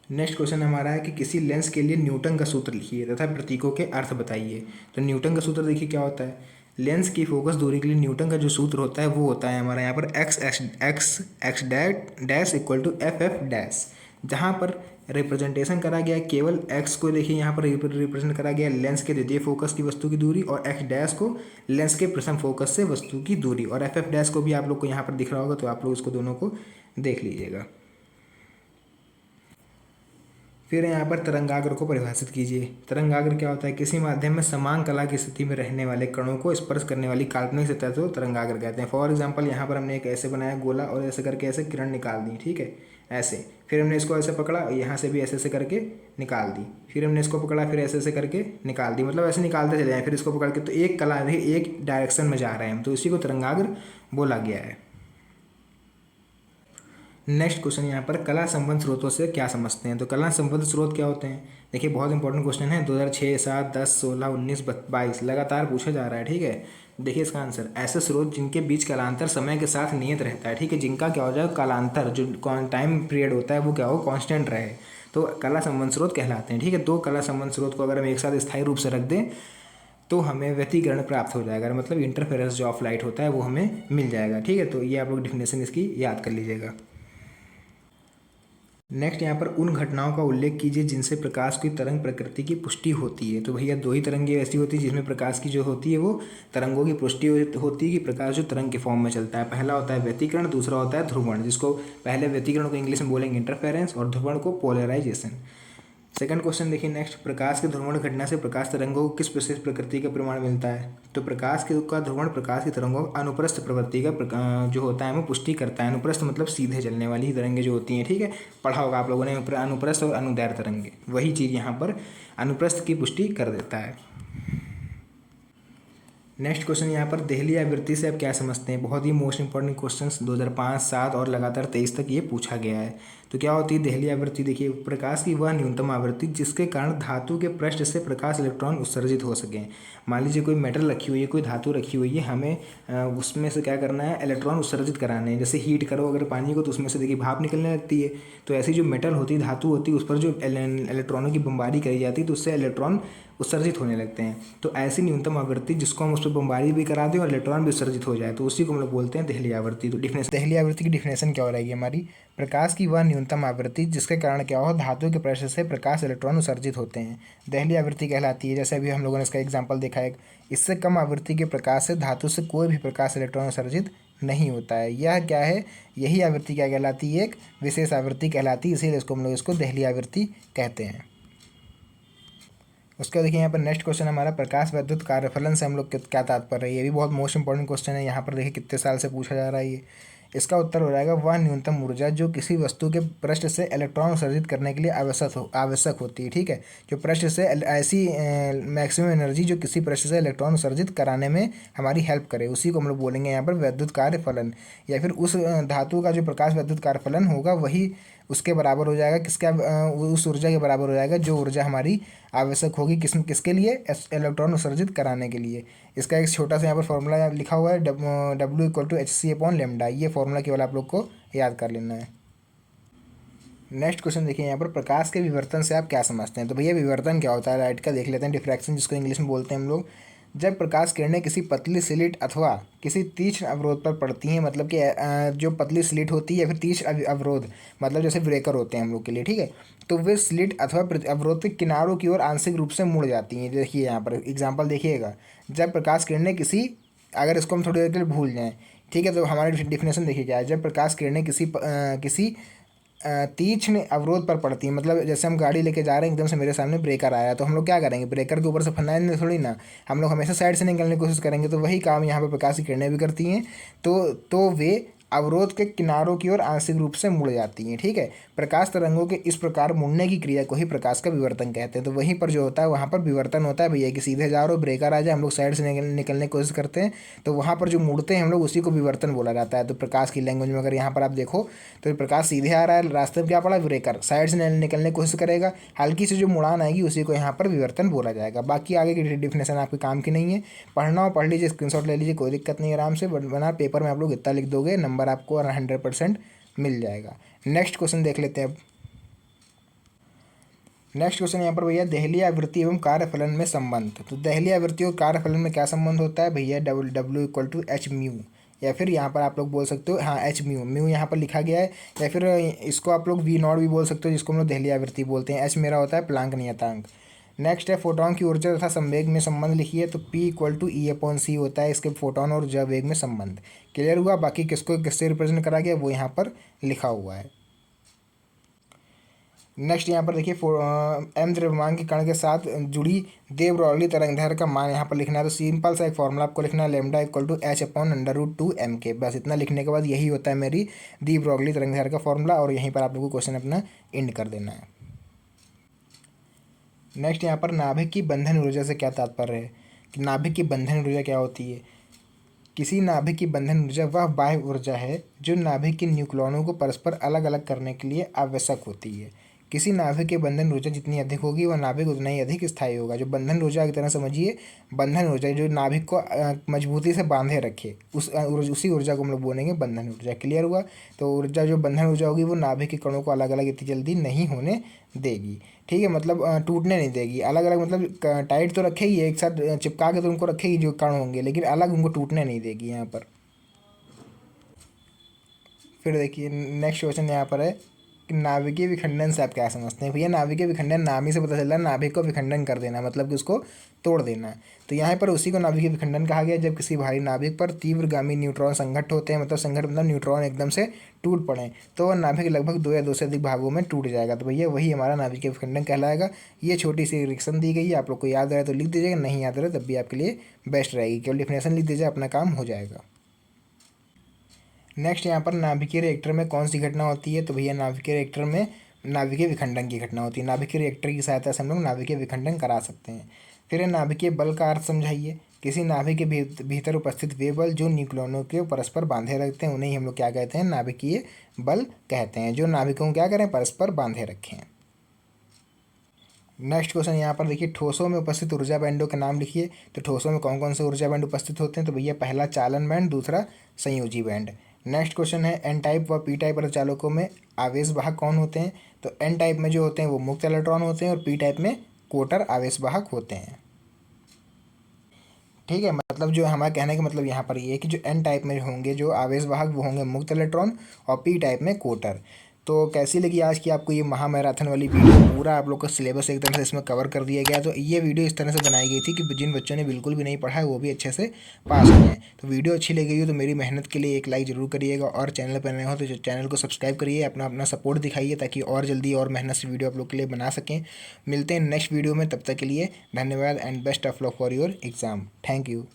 नेक्स्ट क्वेश्चन हमारा है कि किसी लेंस के लिए न्यूटन का सूत्र लिखिए तथा प्रतीकों के अर्थ बताइए। तो न्यूटन का सूत्र देखिए क्या होता है, लेंस की फोकस दूरी के लिए न्यूटन का जो सूत्र होता है वो होता है हमारा यहाँ पर x dash equal to f dash. जहाँ पर रिप्रेजेंटेशन करा गया केवल x को, देखिए यहाँ पर रिप्रेजेंट करा गया लेंस के द्वितीय फोकस की वस्तु की दूरी, और x डैश को लेंस के प्रथम फोकस से वस्तु की दूरी, और f डैश को भी आप लोग को यहाँ पर दिख रहा होगा, तो आप लोग इसको दोनों को देख लीजिएगा। फिर यहाँ पर तरंगाग्र को परिभाषित कीजिए। तरंगाग्र क्या होता है, किसी माध्यम में समान कला की स्थिति में रहने वाले कणों को स्पर्श करने वाली काल्पनिक सतह को तरंगाग्र कहते हैं। फॉर एग्जांपल यहाँ पर हमने एक ऐसे बनाया गोला, और ऐसे करके ऐसे किरण निकाल दी, ठीक है, ऐसे। फिर हमने इसको ऐसे पकड़ा, यहाँ से भी ऐसे ऐसे करके निकाल दी, फिर हमने इसको पकड़ा, फिर ऐसे ऐसे करके निकाल दी, मतलब ऐसे निकालते चले जाए, फिर इसको पकड़ के। तो एक कला है, एक डायरेक्शन में जा रहे हैं हम, तो इसी को तरंगाग्र बोला गया है। नेक्स्ट क्वेश्चन यहाँ पर, कला संबंध स्रोतों से क्या समझते हैं। तो कला संबंध स्रोत क्या होते हैं, देखिए बहुत इंपॉर्टेंट क्वेश्चन है, 2006, 7, 10, 16, 19, 22 लगातार पूछा जा रहा है। ठीक है, देखिए इसका आंसर, ऐसे स्रोत जिनके बीच कालांतर समय के साथ नियत रहता है। ठीक है, जिनका क्या हो जाए कालांतर, जो टाइम पीरियड होता है वो क्या हो, कांस्टेंट रहे, तो कला संबंध स्रोत कहलाते हैं। ठीक है, दो कला संबंध स्रोत को अगर हम एक साथ स्थायी रूप से रख दें तो हमें व्यतिकरण प्राप्त हो जाएगा, मतलब इंटरफेरेंस जो ऑफ लाइट होता है वो हमें मिल जाएगा। ठीक है, तो ये आप लोग डिफिनेशन इसकी याद कर लीजिएगा। नेक्स्ट यहाँ पर, उन घटनाओं का उल्लेख कीजिए जिनसे प्रकाश की तरंग प्रकृति की पुष्टि होती है। तो भैया दो ही तरंगें ऐसी होती है जिसमें प्रकाश की जो होती है वो तरंगों की पुष्टि होती है कि प्रकाश जो तरंग के फॉर्म में चलता है। पहला होता है व्यतिकरण, दूसरा होता है ध्रुवण, जिसको पहले व्यतिकरण को इंग्लिश में बोलेंगे इंटरफेरेंस, और ध्रुवण को पोलराइजेशन। सेकंड क्वेश्चन देखिए नेक्स्ट, प्रकाश के ध्रुवण घटना से प्रकाश तरंगों को किस विशेष प्रकृति का प्रमाण मिलता है। तो प्रकाश का ध्रुवण प्रकाश की तरंगों अनुप्रस्थ प्रवृत्ति का जो होता है वो पुष्टि करता है। अनुप्रस्थ मतलब सीधे चलने वाली तरंगें जो होती हैं, ठीक है, पढ़ा होगा आप लोगों ने, अनुप्रस्थ और अनुदैर्घ्य तरंगें, वही चीज़ यहाँ पर अनुप्रस्थ की पुष्टि कर देता है। नेक्स्ट क्वेश्चन यहाँ पर, देहली आवृत्ति से आप क्या समझते हैं। बहुत ही मोस्ट इंपॉर्टेंट क्वेश्चन 2005, 7 और लगातार 23 तक ये पूछा गया है। तो क्या होती है देहली आवृत्ति, देखिए प्रकाश की वह न्यूनतम आवृत्ति जिसके कारण धातु के पृष्ठ से प्रकाश इलेक्ट्रॉन उत्सर्जित हो सकें। मान लीजिए कोई मेटल रखी हुई है, कोई धातु रखी हुई है, हमें उसमें से क्या करना है, इलेक्ट्रॉन उत्सर्जित कराने हैं। जैसे हीट करो अगर पानी को तो उसमें से देखिए भाप निकलने लगती है। तो ऐसी जो मेटल होती है, धातु होती है, उस पर जो इलेक्ट्रॉनों की बमबारी करी जाती है तो उससे इलेक्ट्रॉन उत्सर्जित होने लगते हैं। तो ऐसी न्यूनतम आवृत्ति जिसको हम उस पर बमबारी भी करा दें और इलेक्ट्रॉन भी उत्सर्जित हो जाए, तो उसी को हम लोग बोलते हैं देहली आवृत्ति। तो देहली आवृत्ति की डिफिनेशन क्या हो रहेगी हमारी, प्रकाश की वह न्यूनतम आवृत्ति जिसके कारण क्या हो, धातु के पृष्ठ से प्रकाश इलेक्ट्रॉन उत्सर्जित होते हैं, देहली आवृत्ति कहलाती है। जैसे अभी हम लोगों ने इसका एग्जाम्पल देखा है, इससे कम आवृत्ति के प्रकाश से धातु से कोई भी प्रकाश इलेक्ट्रॉन उत्सर्जित नहीं होता है। यह क्या है, यही आवृत्ति क्या कहलाती है, एक विशेष आवृत्ति कहलाती है, इसीलिए इसको हम लोग इसको देहली आवृत्ति कहते हैं। उसका देखिए यहाँ पर नेक्स्ट क्वेश्चन हमारा, प्रकाश विद्युत कार्यफलन से हम लोग क्या तात्पर्य है। ये भी बहुत मोस्ट इंपॉर्टेंट क्वेश्चन है, यहाँ पर देखिए कितने साल से पूछा जा रहा है ये। इसका उत्तर हो जाएगा, वह न्यूनतम ऊर्जा जो किसी वस्तु के पृष्ठ से इलेक्ट्रॉन उत्सर्जित करने के लिए आवश्यक होती है। ठीक है, जो पृष्ठ से ऐसी मैक्सिमम एनर्जी जो किसी पृष्ठ से इलेक्ट्रॉन उत्सर्जित कराने में हमारी हेल्प करे, उसी को हम लोग बोलेंगे यहाँ पर विद्युत कार्यफलन, या फिर उस धातु का जो प्रकाश विद्युत कार्यफलन होगा वही उसके बराबर हो जाएगा, किसका, उस ऊर्जा के बराबर हो जाएगा जो ऊर्जा हमारी आवश्यक होगी किसके लिए, इलेक्ट्रॉन उत्सर्जित कराने के लिए। इसका एक छोटा सा यहाँ पर फॉर्मूला लिखा हुआ है, W = hc/λ। ये फॉर्मूला केवल आप लोग को याद कर लेना है। नेक्स्ट क्वेश्चन देखिए यहाँ पर, प्रकाश के विवर्तन से आप क्या समझते हैं। तो भैया विवर्तन क्या होता है, लाइट का देख लेते हैं, डिफ्रैक्शन जिसको इंग्लिश में बोलते हैं हम लोग। जब प्रकाश किरणें किसी पतली स्लिट अथवा किसी तीक्ष्ण अवरोध पर पड़ती हैं, मतलब कि जो पतली स्लिट होती है या फिर तीक्ष्ण अवरोध, मतलब जैसे ब्रेकर होते हैं हम लोग के लिए, ठीक है, तो वे स्लिट अथवा अवरोध के किनारों की ओर आंशिक रूप से मुड़ जाती हैं। देखिए यहाँ पर एग्जाम्पल देखिएगा, जब प्रकाश किरणें किसी, अगर इसको हम थोड़ी देर के लिए भूल जाएँ, ठीक है, तो हमारी डिफिनेशन देखिए क्या है, जब प्रकाश किरणें किसी तीक्ष्ण अवरोध पर पड़ती है। मतलब जैसे हम गाड़ी लेके जा रहे हैं, एकदम से मेरे सामने ब्रेकर आया तो हम लोग क्या करेंगे, ब्रेकर के ऊपर से फंसाएंगे थोड़ी ना, हम लोग हमेशा साइड से निकलने की कोशिश करेंगे। तो वही काम यहाँ पर प्रकाश की किरणें भी करती हैं। तो वे अवरोध के किनारों की ओर आंशिक रूप से मुड़ जाती हैं। ठीक है, प्रकाश तरंगों के इस प्रकार मुड़ने की क्रिया को ही प्रकाश का विवर्तन कहते हैं। तो वहीं पर जो होता है वहाँ पर विवर्तन होता है भैया, कि सीधे जा रहे हो, ब्रेकर आ जाए, हम लोग साइड से निकलने की कोशिश करते हैं, तो वहाँ पर जो मुड़ते हैं हम लोग, उसी को विवर्तन बोला जाता है। तो प्रकाश की लैंग्वेज में अगर यहाँ पर आप देखो तो प्रकाश सीधे आ रहा है, रास्ते में क्या पड़ा, ब्रेकर, साइड से निकलने की कोशिश करेगा, हल्की सी जो मुड़ान आएगी उसी को यहाँ पर विवर्तन बोला जाएगा। बाकी आगे की डिफिनेशन आपके काम की नहीं है, पढ़ना हो पढ़ लीजिए, स्क्रीनशॉट ले लीजिए, कोई दिक्कत नहीं है, आराम से बना पेपर में आप लोग इतना लिख दोगे, नंबर आपको 100% मिल जाएगा। नेक्स्ट क्वेश्चन देख लेते हैं अब। नेक्स्ट क्वेश्चन यहाँ पर भैया, देहली आवृत्ति एवं कार्यफलन में संबंध। तो देहली आवृत्ति और कार्यफलन में क्या संबंध होता है भैया, W equal to H mu, या फिर यहाँ पर आप लोग बोल सकते हो, हाँ एच म्यू, म्यू यहाँ पर लिखा गया है, या फिर इसको आप लोग वी नॉट भी बोल सकते हो, जिसको हम लोग देहली आवृत्ति बोलते हैं। एच मेरा होता है प्लांक नियतांक। नेक्स्ट है, फोटोन की ऊर्जा तथा संवेग में संबंध लिखिए। तो P इक्वल टू E/C होता है इसके फोटोन और ऊर्जा वेग में संबंध। क्लियर हुआ, बाकी किसको किससे रिप्रेजेंट करा गया वो यहाँ पर लिखा हुआ है। नेक्स्ट यहाँ पर देखिए, एम द्रव्यमान के कण के साथ जुड़ी दे ब्रॉगली तरंगदैर्घ्य का मान यहाँ पर लिखना है। तो सिंपल सा एक फॉर्मूला आपको लिखना है, लैम्डा इक्वल टू h/√2m के। बस इतना लिखने के बाद यही होता है मेरी दी ब्रॉगली तरंगदैर्घ्य का फॉर्मूला, और यहीं पर आप लोगों को क्वेश्चन अपना एंड कर देना है। नेक्स्ट यहाँ पर, नाभिक की बंधन ऊर्जा से क्या तात्पर्य है, कि नाभिक की बंधन ऊर्जा क्या होती है। किसी नाभिक की बंधन ऊर्जा वह बाह्य ऊर्जा है जो नाभिक के न्यूक्लियनों को परस्पर अलग अलग करने के लिए आवश्यक होती है। किसी नाभिक की बंधन ऊर्जा जितनी अधिक होगी वह नाभिक उतना ही अधिक स्थायी होगा। जो बंधन ऊर्जा की तरह समझिए, बंधन ऊर्जा जो नाभिक को मजबूती से बांधे रखे, उसी ऊर्जा को हम लोग बोलेंगे बंधन ऊर्जा। क्लियर हुआ, तो ऊर्जा जो बंधन ऊर्जा होगी वो नाभिक के कणों को अलग अलग इतनी जल्दी नहीं होने देगी। ठीक है, मतलब टूटने नहीं देगी, अलग अलग मतलब टाइट तो रखेगी, एक साथ चिपका के तो उनको रखेगी जो कण होंगे, लेकिन अलग उनको टूटने नहीं देगी यहाँ पर। फिर देखिए नेक्स्ट क्वेश्चन यहाँ पर है कि नाभिकीय विखंडन से आप क्या समझते हैं। भैया नाभिकीय विखंडन नाम ही से पता चल रहा है, नाभिक को विखंडन कर देना, मतलब कि उसको तोड़ देना। तो यहाँ पर उसी को नाभिकीय विखंडन कहा गया जब किसी भारी नाभिक पर तीव्रगामी न्यूट्रॉन संघट्ट होते हैं, मतलब संघट्ट मतलब न्यूट्रॉन एकदम से टूट पड़े, तो वह नाभिक लगभग 2 या 2 से अधिक भागों में टूट जाएगा। तो भैया वही हमारा नाभिकीय विखंडन कहलाएगा। ये छोटी सी रिएक्शन दी गई है, आप लोग को याद रहे तो लिख दीजिएगा, नहीं याद रहे तब भी आपके लिए बेस्ट रहेगी, केवल डिफिनेशन लिख दीजिए, अपना काम हो जाएगा। नेक्स्ट यहाँ पर, नाभिकीय रिएक्टर में कौन सी घटना होती है। तो भैया नाभिकीय रिएक्टर में नाभिकीय विखंडन की घटना होती है। नाभिकीय रिएक्टर की सहायता से हम लोग नाभिकीय विखंडन करा सकते हैं। फिर नाभिकीय बल का अर्थ समझाइए। किसी नाभिक के भीतर उपस्थित वे बल जो न्यूक्लियनों के परस्पर बांधे रखते हैं उन्हें ही हम लोग क्या कहते हैं, नाभिकीय बल कहते हैं, जो नाभिकों को क्या करें, परस्पर बांधे रखें। नेक्स्ट क्वेश्चन यहाँ पर देखिए, ठोसों में उपस्थित ऊर्जा बैंडों के नाम लिखिए। तो ठोसों में कौन कौन से ऊर्जा बैंड उपस्थित होते हैं। तो भैया पहला चालन बैंड, दूसरा संयोजी बैंड। नेक्स्ट क्वेश्चन है, एन टाइप व पी टाइप अर्धचालकों में आवेश वाहक कौन होते हैं। तो एन टाइप में जो होते हैं वो मुक्त इलेक्ट्रॉन होते हैं, और पी टाइप में कोटर आवेश वाहक होते हैं। ठीक है, मतलब जो हमारा कहने का मतलब यहाँ पर ये है कि जो एन टाइप में होंगे जो आवेश वाहक वो होंगे मुक्त इलेक्ट्रॉन, और पी टाइप में कोटर। तो कैसी लगी आज की आपको ये महामैराथन वाली वीडियो, पूरा आप लोग का सिलेबस एक तरह से इसमें कवर कर दिया गया। तो ये वीडियो इस तरह से बनाई गई थी कि जिन बच्चों ने बिल्कुल भी नहीं पढ़ा है वो भी अच्छे से पास हो जाए। तो वीडियो अच्छी लगी हो तो मेरी मेहनत के लिए एक लाइक ज़रूर करिएगा, और चैनल पर नए हो तो चैनल को सब्सक्राइब करिए, अपना अपना सपोर्ट दिखाइए ताकि और जल्दी और मेहनत से वीडियो आप लोग के लिए बना सकें। मिलते हैं नेक्स्ट वीडियो में, तब तक के लिए धन्यवाद and best of luck for your exam. Thank you.